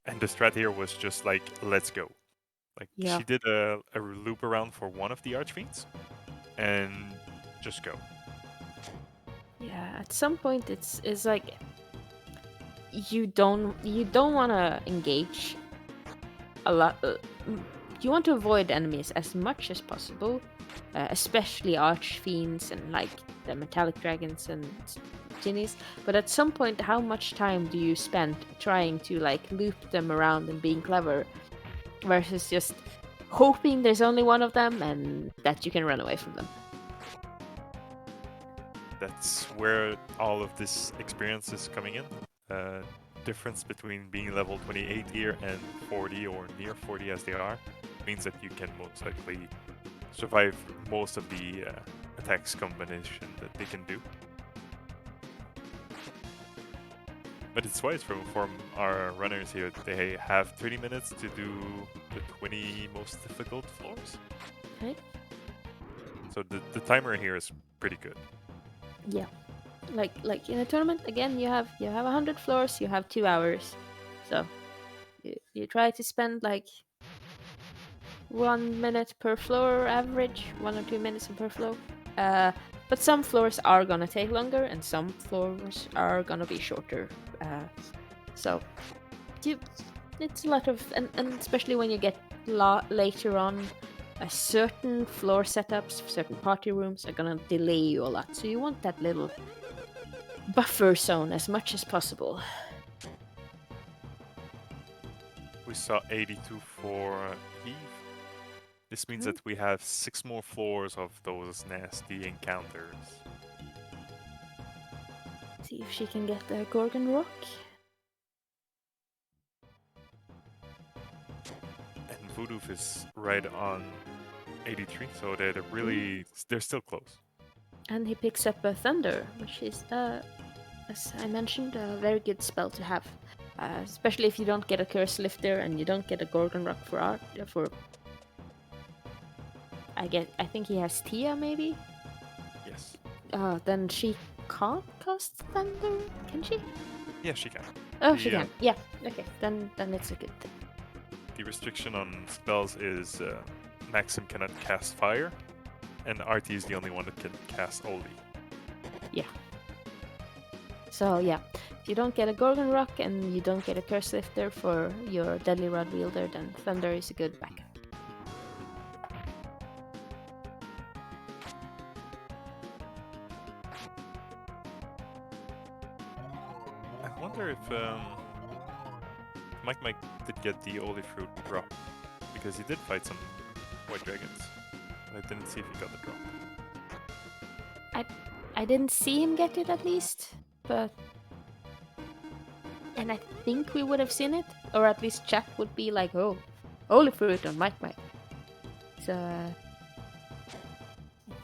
And the strat here was just like, let's go. Like, Yeah. she did a loop around for one of the Archfiends, and just go. Yeah, at some point it's like you don't want to engage a lot. You want to avoid enemies as much as possible, especially archfiends and like the metallic dragons and genies. But at some point, how much time do you spend trying to like loop them around and being clever, versus just hoping there's only one of them and that you can run away from them? That's where all of this experience is coming in. Difference between being level 28 here and 40 or near 40 as they are means that you can most likely survive most of the attacks combination that they can do. But it's wise from our runners here. They have 30 minutes to do the 20 most difficult floors. Okay. So the timer here is pretty good. Yeah. Like in a tournament, again, you have 100 floors, you have 2 hours. So you try to spend like 1 minute per floor average, 1 or 2 minutes per floor. But some floors are gonna take longer and some floors are gonna be shorter. So it's a lot of, and especially when you get later on, certain floor setups, certain party rooms are gonna delay you a lot. So you want that little buffer zone as much as possible. We saw 82 for Eve. This means that we have 6 more floors of those nasty encounters. See if she can get the Gorgon Rock. And Voodoo is right on 83, so they're still close. And he picks up a Thunder, which is, as I mentioned, a very good spell to have. Especially if you don't get a Curse Lifter and you don't get a Gorgon Rock for I think he has Tia, maybe? Yes. Then she can't cast Thunder, can she? Yeah, she can. Oh, she can. Yeah, okay. Then it's a good thing. The restriction on spells is Maxim cannot cast Fire, and RT is the only one that can cast Oli. Yeah. So yeah, if you don't get a Gorgon Rock and you don't get a Curse Lifter for your Deadly Rod wielder, then Thunder is a good backup. I wonder if Mike did get the Oli Fruit drop, because he did fight some white dragons, but I didn't see if he got the drop. I didn't see him get it at least, but... And I think we would have seen it, or at least chat would be like, oh, Holy Fruit on Mike. So, I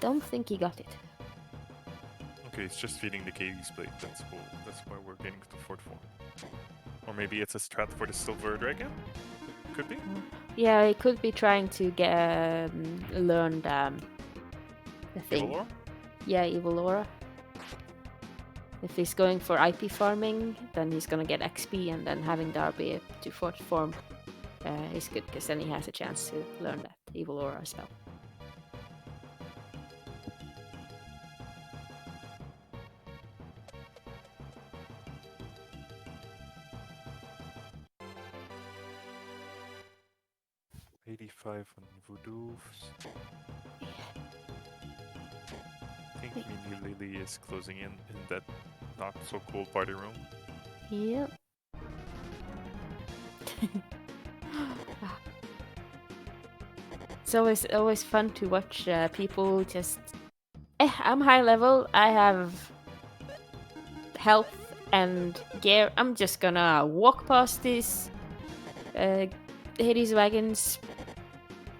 don't think he got it. Okay, it's just feeding the Katie's Blade, that's cool. That's why we're getting to Fort 4. Or maybe it's a strat for the Silver Dragon? Could be? Yeah, he could be trying to get learn the thing. Evil Aura? Yeah, Evil Aura. If he's going for IP farming, then he's gonna get XP, and then having Darby to fourth form is good, because then he has a chance to learn that Evil Aura spell. $85 on Voodoo. I think Mini Lily is closing in that not so cool party room. Yep. It's always fun to watch people just. I'm high level. I have health and gear. I'm just gonna walk past these Hades wagons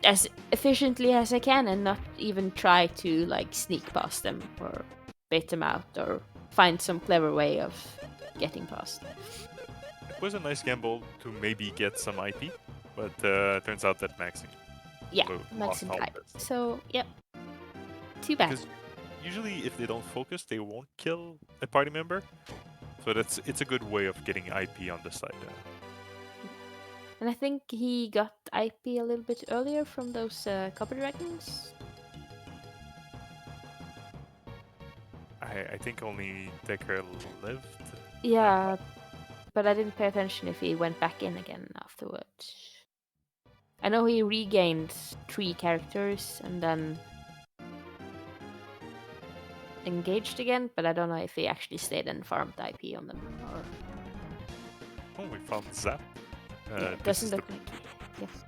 as efficiently as I can, and not even try to like sneak past them or bait them out or find some clever way of getting past. It was a nice gamble to maybe get some IP, but turns out that maxing. Yeah, lost maxing all type. of it. So yep, too bad. Because usually if they don't focus, they won't kill a party member. So it's a good way of getting IP on the side. And I think he got IP a little bit earlier from those copper dragons. I think only Decker lived. Yeah, but I didn't pay attention if he went back in again afterwards. I know he regained 3 characters and then engaged again, but I don't know if he actually stayed and farmed IP on them. Or Oh, we found Zap. it doesn't look like. Yes.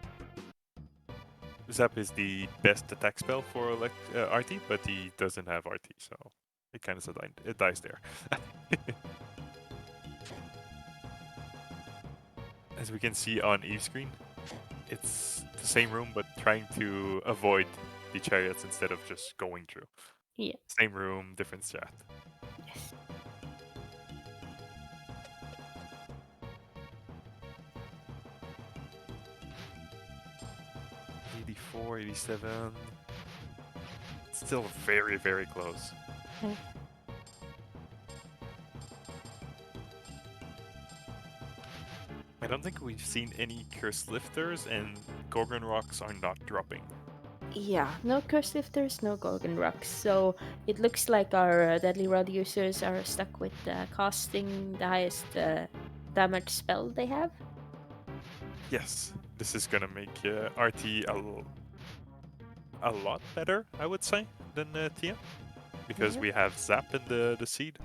Zap is the best attack spell for RT, but he doesn't have RT, so it kind of it dies there. As we can see on Eve's screen, it's the same room, but trying to avoid the chariots instead of just going through. Yeah. Same room, different strat. Yes. $84, $87. Still very, very close. Okay. I don't think we've seen any curse lifters, and Gorgon rocks are not dropping. Yeah, no curse lifters, no Gorgon rocks. So it looks like our Deadly Rod users are stuck with casting the highest damage spell they have. Yes, this is gonna make RT a lot better, I would say, than Tia, because we have Zap in the seed,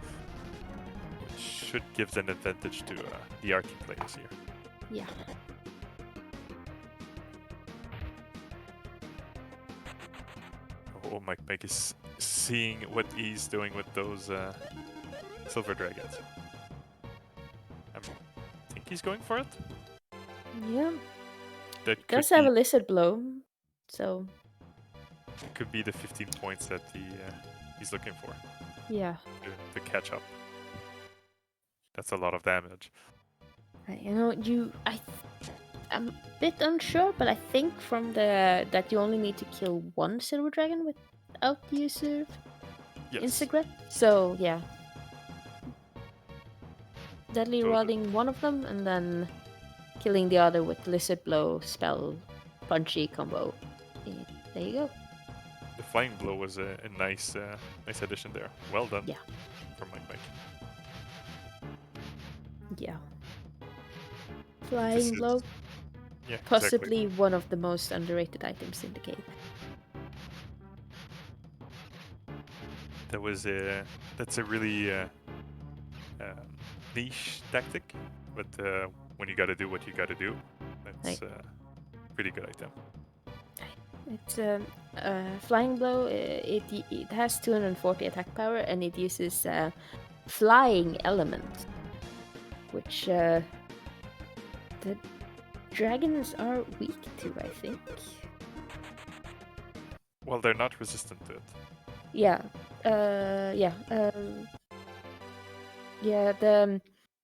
which should give an advantage to the RT players here. Yeah. Oh, Mike is seeing what he's doing with those silver dragons. I think he's going for it. Yeah. That Does could have be, a lizard blow, so could be the 15 points that he's looking for yeah. to catch up. That's a lot of damage. I'm a bit unsure, but I think from that you only need to kill one silver dragon without the user Instagram. So yeah. Deadly rodding one of them and then killing the other with lizard blow spell punchy combo. There you go. The flying blow was a nice addition there. Well done. Yeah. From Mike. Yeah. Flying blow. Yeah. Possibly exactly. one of the most underrated items in the game. That's a really niche tactic, but when you gotta do what you gotta do, that's pretty good item. It's flying blow. It has 240 attack power and it uses flying element, which the dragons are weak to, I think. Well, they're not resistant to it. Yeah. The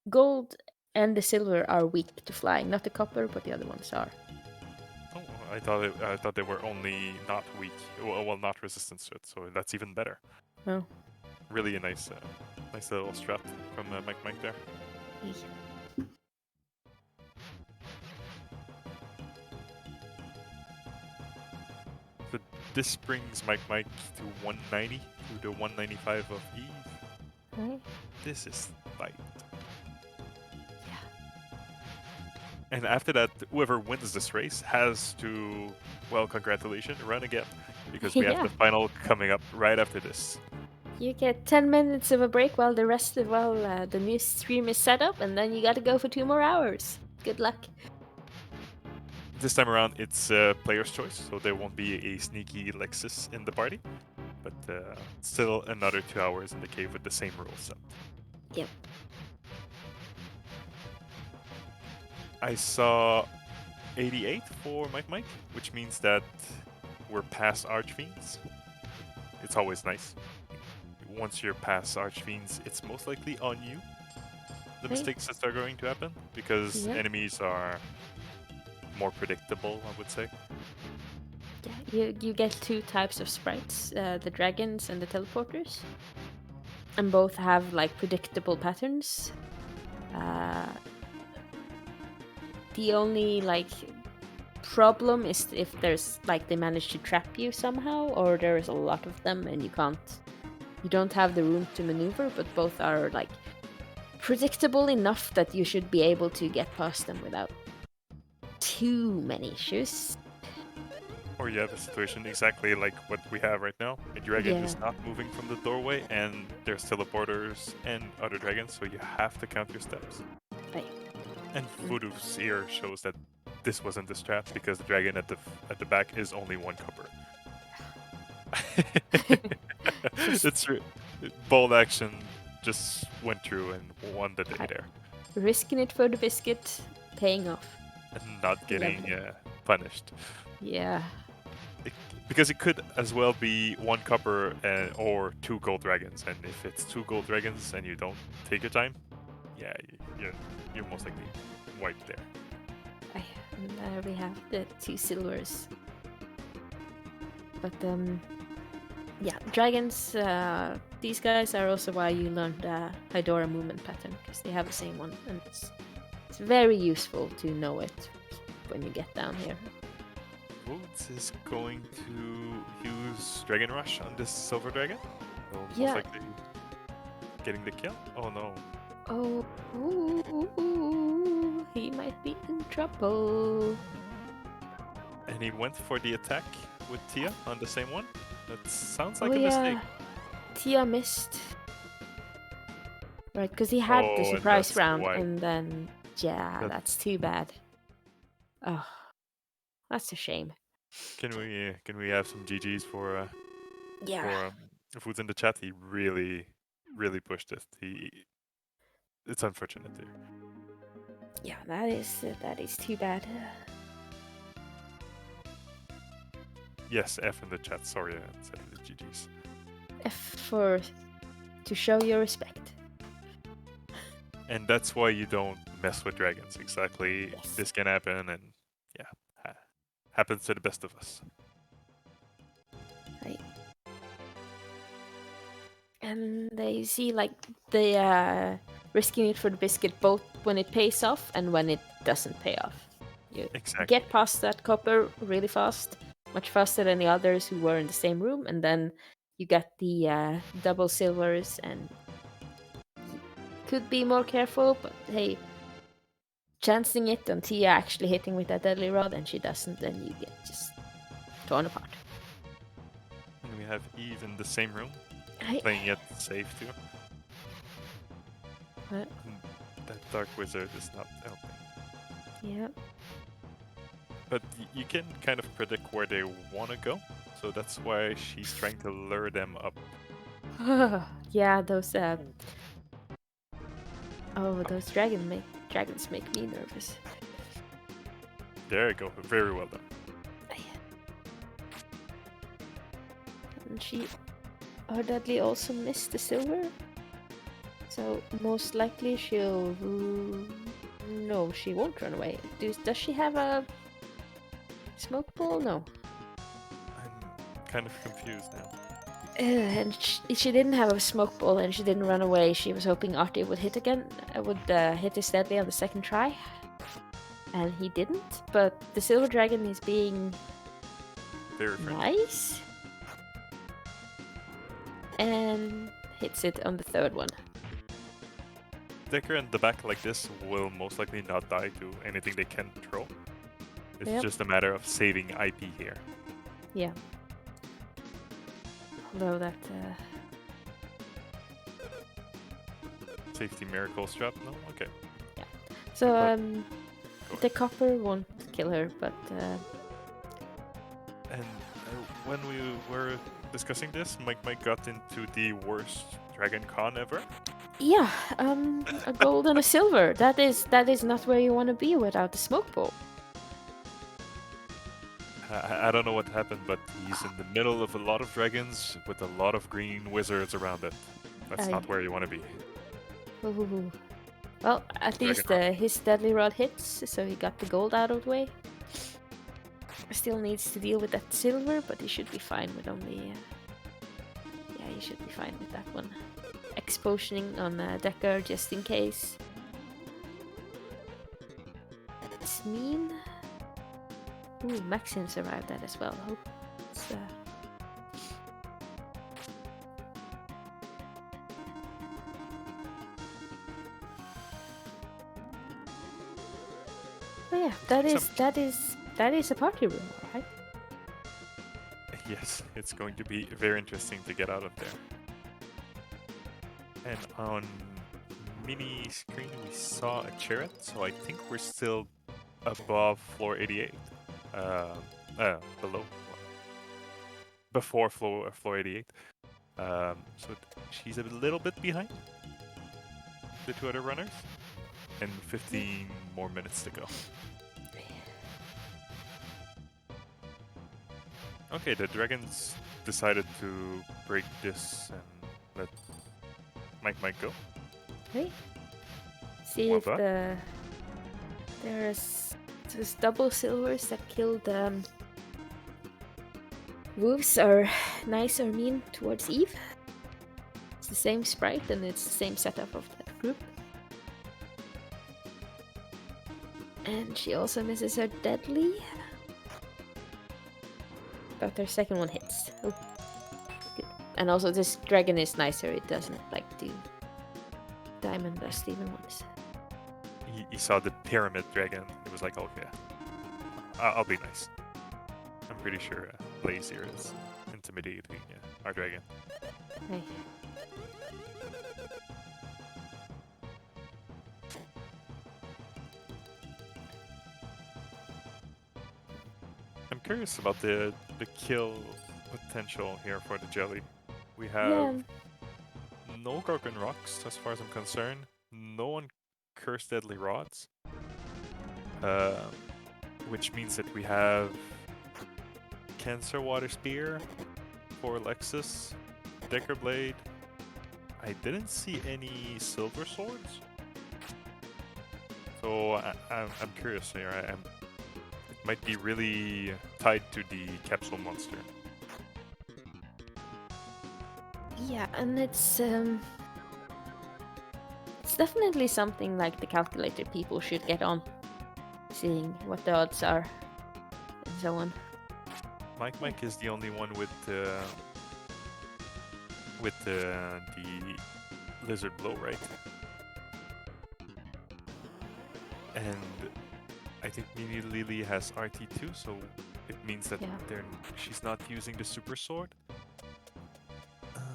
gold and the silver are weak to flying. Not the copper, but the other ones are. Oh, I thought they were only not weak. Well, not resistant to it. So that's even better. Oh. really a nice little strat from Mike there. So this brings Mike to 190 to the 195 of Eve. Right. This is fight. Yeah. And after that, whoever wins this race has to, well, congratulations, run again. Because we have Yeah. the final coming up right after this. You get 10 minutes of a break while the new stream is set up, and then you gotta go for 2 more hours. Good luck. This time around, it's player's choice, so there won't be a sneaky Lexus in the party. But still another 2 hours in the cave with the same rules set. Yep. I saw 88 for Mike, which means that we're past Archfiends. It's always nice. Once you're past Archfiends, it's most likely on you. The Right. mistakes that are going to happen, because Yeah. enemies are more predictable, I would say. Yeah, you get 2 types of sprites, the dragons and the teleporters. And both have like predictable patterns. The only like problem is if there's like they manage to trap you somehow, or there's a lot of them and you don't have the room to maneuver, but both are like predictable enough that you should be able to get past them without too many issues. Or you have a situation exactly like what we have right now. A dragon is Yeah. not moving from the doorway, and there's teleporters and other dragons, so you have to count your steps. Right. And Voodoo's ear shows that this wasn't the strat because the dragon at the back is only 1 copper. It's true. Bold action just went through and won the day there, Risking it for the biscuit, paying off. and not getting Lovely. punished. Yeah. Because it could as well be 1 copper or 2 gold dragons, and if it's 2 gold dragons and you don't take your time, yeah, you're most likely wiped there. And there we have the 2 silvers. But yeah, dragons. These guys are also why you learned Hydora movement pattern, because they have the same one, and it's very useful to know it when you get down here. Woods is going to use Dragon Rush on this silver dragon. So Yeah. most likely getting the kill. Oh no. Oh, ooh, he might be in trouble. And he went for the attack with Tia on the same one. That sounds like Oh a mistake. yeah, Tia missed. Right, because he had Oh, the and surprise that's round, why. and then yeah, That- that's too bad. Oh, that's a shame. Can we have some GGs for Yeah. Foods in the chat? He really pushed it. It's unfortunate there. Yeah, that is too bad. Yes, F in the chat. Sorry, I said the GGs. F to show your respect. And that's why you don't mess with dragons. Exactly. Yes. This can happen, and yeah, happens to the best of us. Right. And they see like the risking it for the biscuit both when it pays off and when it doesn't pay off. You Exactly. get past that copper really fast, much faster than the others who were in the same room, and then you get the double silvers and could be more careful, but hey, chancing it on Tia actually hitting with that deadly rod and she doesn't, then you get just torn apart. And we have Eve in the same room, Right. playing it safe too. What? That Dark Wizard is not helping. Yeah. But you can kind of predict where they want to go, so that's why she's trying to lure them up. Yeah, those those dragons make me nervous. There you go, very well done. And she deadly also missed the silver. So most likely she'll no, she won't run away. Does she have a smoke ball? No. I'm kind of confused now. And she didn't have a smoke ball, and she didn't run away. She was hoping Artie would hit again, hit his deadly on the second try, and he didn't. But the silver dragon is being Very friendly. nice, and hits it on the third one. Decker in the back like this will most likely not die to anything they can throw. It's just a matter of saving IP here. Yeah. Although that Safety miracle strap? No? Okay. yeah. So the copper won't kill her, but And when we were discussing this, Mike got into the worst Dragon Con ever. yeah, a gold and a silver. That is not where you want to be without the smoke ball. I don't know what happened, but he's in the middle of a lot of dragons with a lot of green wizards around it. That's not where you want to be. Ooh. Well, at least his deadly rod hits, so he got the gold out of the way. Still needs to deal with that silver, but he should be fine with only. Yeah, he should be fine with that one. Expositioning on Decker just in case. It's mean. Ooh, Maxim survived that as well. Hope it's, Oh yeah, that is a party room, right? Yes, it's going to be very interesting to get out of there. And on mini screen we saw a chariot, so I think we're still above floor 88. Below. Before floor 88. So she's a little bit behind the two other runners. And 15 more minutes to go. Okay, the dragons decided to break this and let Mike go. Okay. See if there's double silvers that killed wolves are nice or mean towards Eve. It's the same sprite and it's the same setup of that group. And she also misses her deadly. But her second one hits. Oh. Good. And also this dragon is nicer, it doesn't like do diamond dust even ones. He saw the pyramid dragon, it was like, okay, I'll be nice. I'm pretty sure Blaze here is intimidating our dragon. Hey. I'm curious about the kill potential here for the jelly. We have no Gargan Rocks, as far as I'm concerned. No Cursed Deadly Rods. Which means that we have Cancer Water Spear for Lexus, Decker Blade. I didn't see any Silver Swords. So I'm curious here. It might be really tied to the capsule monster. Yeah, and it's definitely something like the calculator people should get on, seeing what the odds are and so on. Mike is the only one with the lizard blow, right? And I think Mini Lily has RT2, so it means that she's not using the super sword.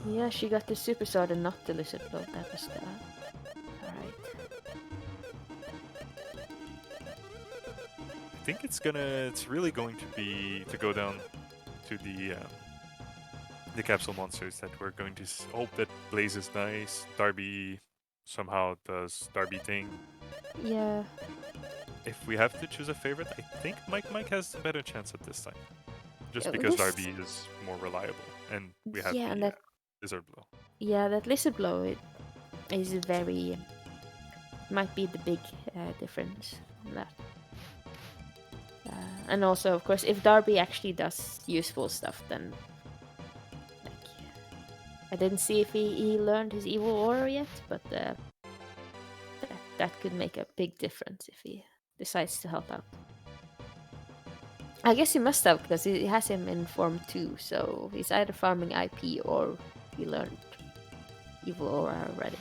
Yeah, she got the super sword and not the lizard blow. That was the alright. I think it's really going to go down to the capsule monsters that we're going to hope that Blaze is nice, Darby somehow does Darby thing. Yeah. If we have to choose a favorite, I think Mike has a better chance at this time. Just because Darby is more reliable, and we have the Lizard Blow. Yeah, that Lizard Blow is very... might be the big difference on that. And also, of course, if Darby actually does useful stuff, then I didn't see if he learned his evil aura yet, but that could make a big difference if he decides to help out. I guess he must have, because he has him in form 2, so he's either farming IP or he learned evil aura already.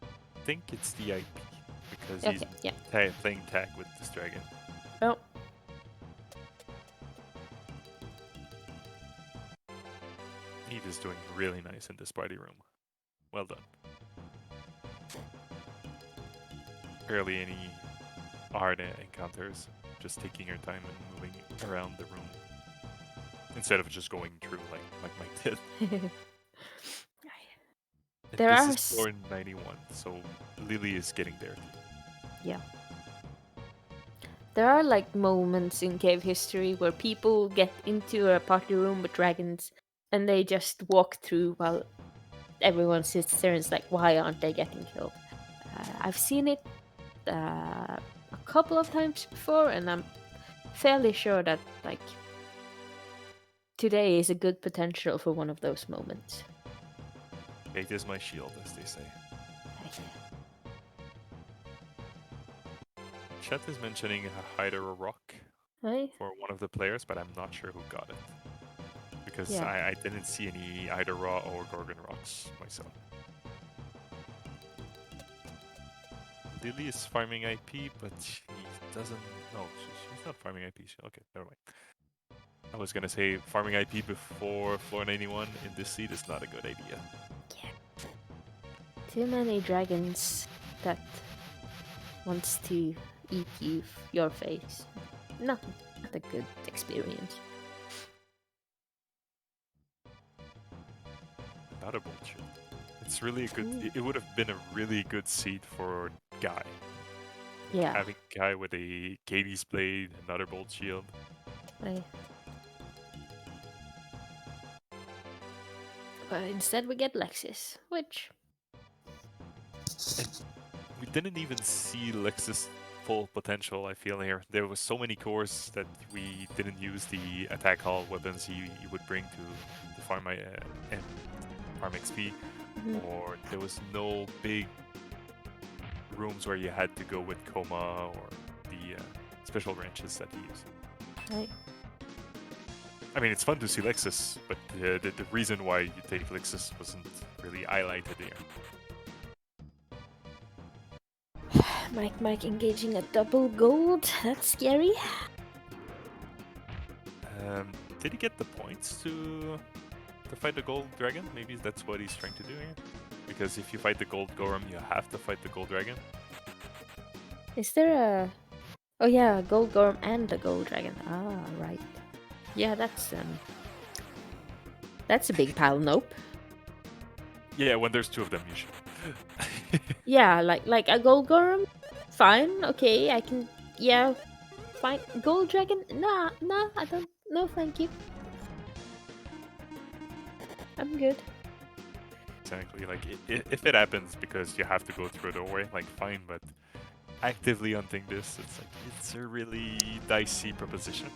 I think it's the IP because Okay, yeah. he's playing tag with this dragon. Oh. He is doing really nice in this party room. Well done. Barely any hard encounters. Just taking your time and moving around the room instead of just going through like Mike did. There This is floor 91, so Lily is getting there. Yeah. There are like moments in cave history where people get into a party room with dragons and they just walk through while everyone sits there and is like, why aren't they getting killed? I've seen it a couple of times before, and I'm fairly sure that like today is a good potential for one of those moments. Fate is my shield, as they say. Chet is mentioning a Hydra rock for one of the players, but I'm not sure who got it. Because I didn't see any Hydra or Gorgon rocks myself. Lily is farming IP, but she doesn't... No, she's not farming IP. Okay, never mind. I was gonna say farming IP before floor 91 in this seed is not a good idea. Yeah. Too many dragons that wants to eat your face. Not a good experience. Not a bullshit. It's really a good... It would have been a really good seed for Guy. Yeah. Having Guy with a Katie's blade, another bolt shield. But instead we get Lexus, which... And we didn't even see Lexus' full potential, I feel here. There was so many cores that we didn't use the attack hall weapons he would bring to farm farm XP. Or there was no big rooms where you had to go with Coma or the special wrenches that he used. Right. I mean, it's fun to see Lexus, but the reason why you take Lexus wasn't really highlighted here. Mike engaging a double gold. That's scary. Did he get the points to fight the gold dragon? Maybe that's what he's trying to do here. Because if you fight the gold golem, you have to fight the gold dragon. Is there a... Oh yeah, gold golem and the gold dragon. Ah, right. Yeah, that's a big pile. Nope. Yeah, when there's two of them, you should. Yeah, like a gold golem. Fine. Okay, I can. Yeah, fine. Gold dragon. Nah, I don't. No, thank you. I'm good. Exactly. Like, if it happens because you have to go through a doorway, like, fine, but actively hunting this, it's a really dicey proposition.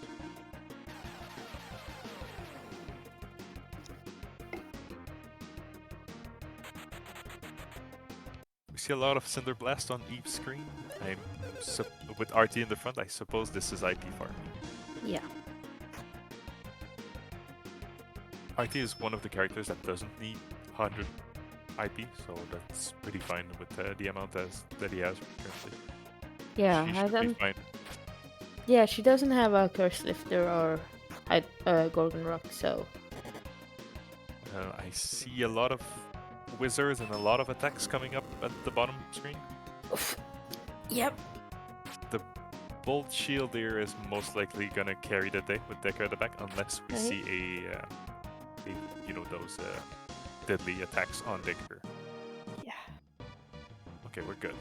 We see a lot of Cinder Blast on each screen. With RT in the front, I suppose this is IP farming. Yeah. RT is one of the characters that doesn't need 100 IP, so that's pretty fine with the amount that he has currently. Yeah, she should be fine. Yeah, she doesn't have a curse lifter or Gorgon Rock, so... I see a lot of wizards and a lot of attacks coming up at the bottom screen. Oof. Yep. The bolt shield here is most likely gonna carry the day with Decker at the back, unless we see those deadly attacks on Decker. Yeah. Okay, we're good.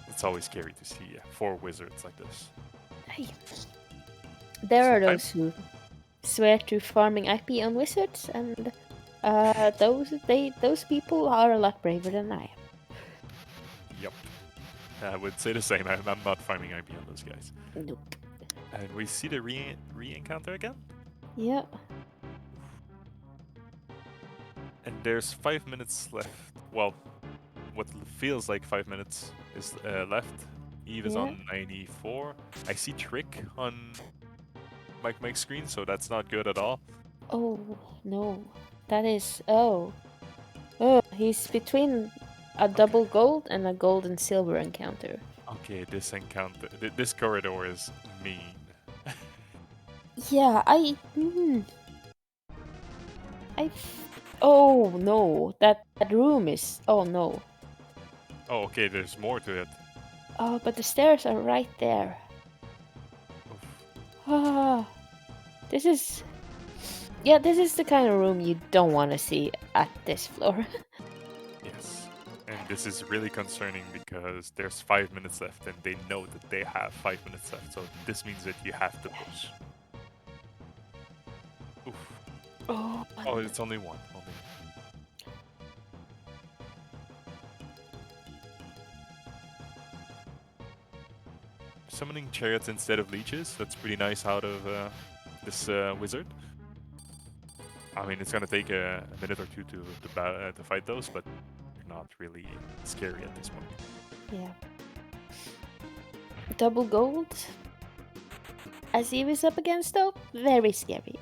It's always scary to see 4 wizards like this. Hey. There are those who swear to farming IP on wizards, and those people are a lot braver than I am. Yep. I would say the same. I'm not farming IP on those guys. Nope. And we see the re-encounter again? Yeah. there's 5 minutes left. Well, what feels like 5 minutes is left. Eve is Yeah. on 94. I see Trick on Mike's screen, so that's not good at all. Oh no, that is he's between a double gold and a gold and silver encounter. Okay, this encounter, this corridor is mean. Yeah, oh no, that room is, oh no. Oh, okay, there's more to it. Oh, but the stairs are right there. Oof. Ah, this is the kind of room you don't want to see at this floor. Yes. And this is really concerning because there's 5 minutes left and they know that they have 5 minutes left. So this means that you have to push. Oof. Oh, it's only one. Summoning chariots instead of leeches. That's pretty nice out of this wizard. I mean, it's gonna take a minute or two to fight those, but not really scary at this point. Yeah. Double gold. As he was up against though, very scary.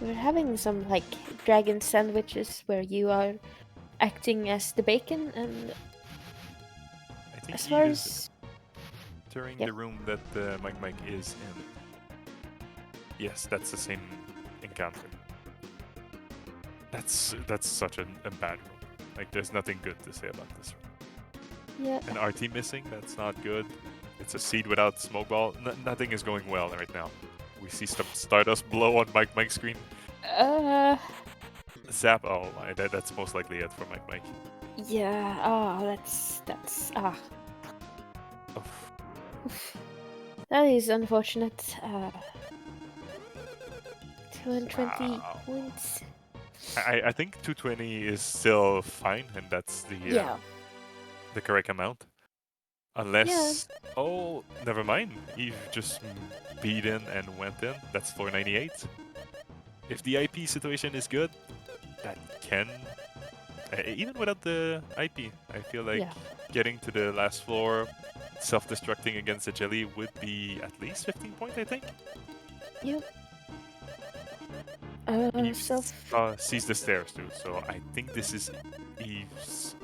We're having some like dragon sandwiches where you are acting as the bacon, and I think as he far is as entering Yep. the room that Mike is in. Yes, that's the same encounter. That's such a bad room. Like, there's nothing good to say about this room. yeah, An RT missing, that's not good. It's a seed without smoke ball. Nothing is going well right now. We see some Stardust blow on Mike's screen. Zap. Oh, that's most likely it for Mike. yeah. Oh, that's Oof. that is unfortunate. 220 Wow. points. I think 220 is still fine, and that's the correct amount. Unless, oh, never mind. Eve just beat in and went in. That's 498. If the IP situation is good, that can, even without the IP, I feel like getting to the last floor, self-destructing against the jelly would be at least 15 points, I think. Yep. Eve Self. sees the stairs too, so I think this is Eve's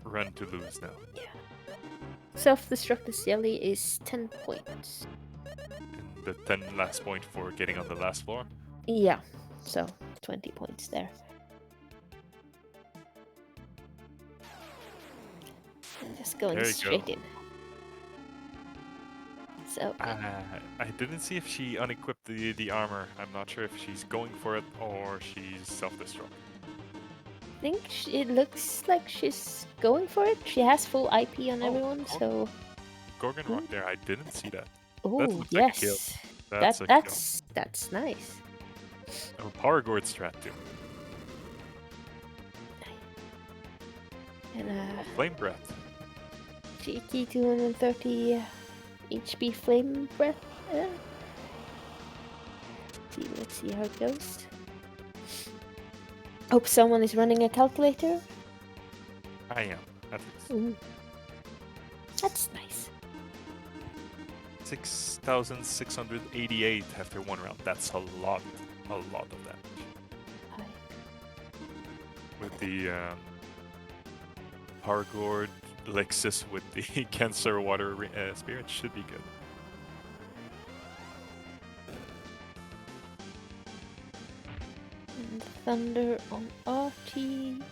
run to lose now. Yeah. Self-destructive jelly is 10 points. And the 10 last point for getting on the last floor. Yeah. So 20 points there. And just going There you straight go. in. So I didn't see if she unequipped the armor. I'm not sure if she's going for it or she's self-destruct. I think it looks like she's going for it. She has full IP on everyone, so. Gorgon Rock there, I didn't see that. Oh looks like a kill. yes, That's a kill. that's nice. Oh, Power Gord strat too. And Flame Breath. cheeky 230 HP flame breath. Let's see how it goes. Hope someone is running a calculator. I am, at least. Ooh. That's nice. 6,688 after one round. That's a lot of that. Hi. With the Power Gord Lexus with the Cancer Water Spirit should be good. And Thunder on RT.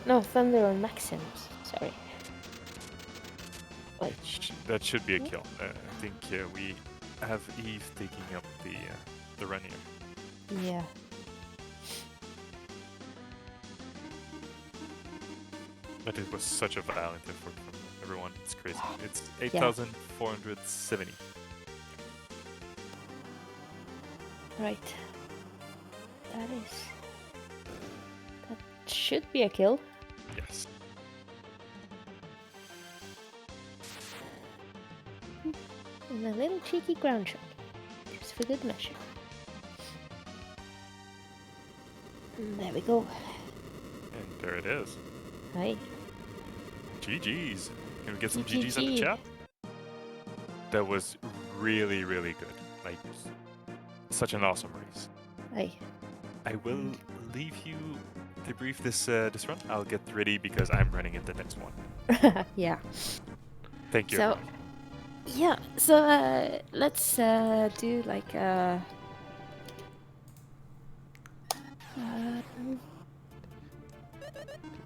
No, Thunder on Maximus. Sorry. That should be a kill. I think we have Eve taking up the run here. Yeah. But it was such a valiant effort from everyone. It's crazy. It's 8,470. Right. That should be a kill. Yes. And a little cheeky ground shot. Just for good measure. There we go. And there it is. Hi. GG's. Can we get some GG's in the GG. chat? That was really, really good. Like, such an awesome race. Hi. I will leave you debrief this this run. I'll get ready because I'm running in the next one. Yeah. Thank you. So, everyone. yeah. So let's do like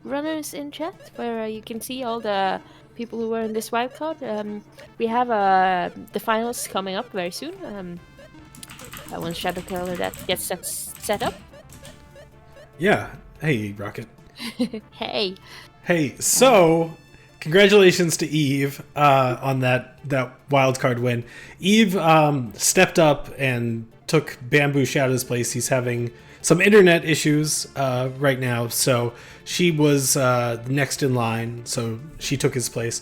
runners in chat where you can see all the people who were in this wildcard. We have the finals coming up very soon. Once Shadow Killer that gets set up. Yeah. Hey, Rocket. Hey. Hey, so congratulations to Eve on that wild card win. Eve stepped up and took Bamboo Shadow's place. He's having some internet issues right now, so she was next in line, so she took his place.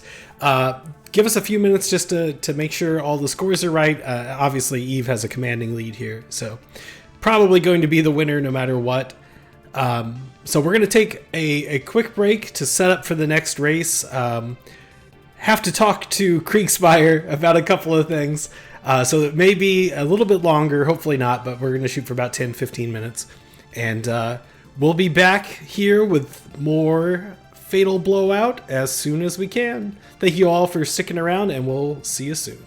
Give us a few minutes just to make sure all the scores are right. Obviously, Eve has a commanding lead here, so probably going to be the winner no matter what. So we're going to take a quick break to set up for the next race. Have to talk to Kriegspire about a couple of things. So it may be a little bit longer, hopefully not, but we're going to shoot for about 10-15 minutes. And we'll be back here with more Fatal Blowout as soon as we can. Thank you all for sticking around, and we'll see you soon.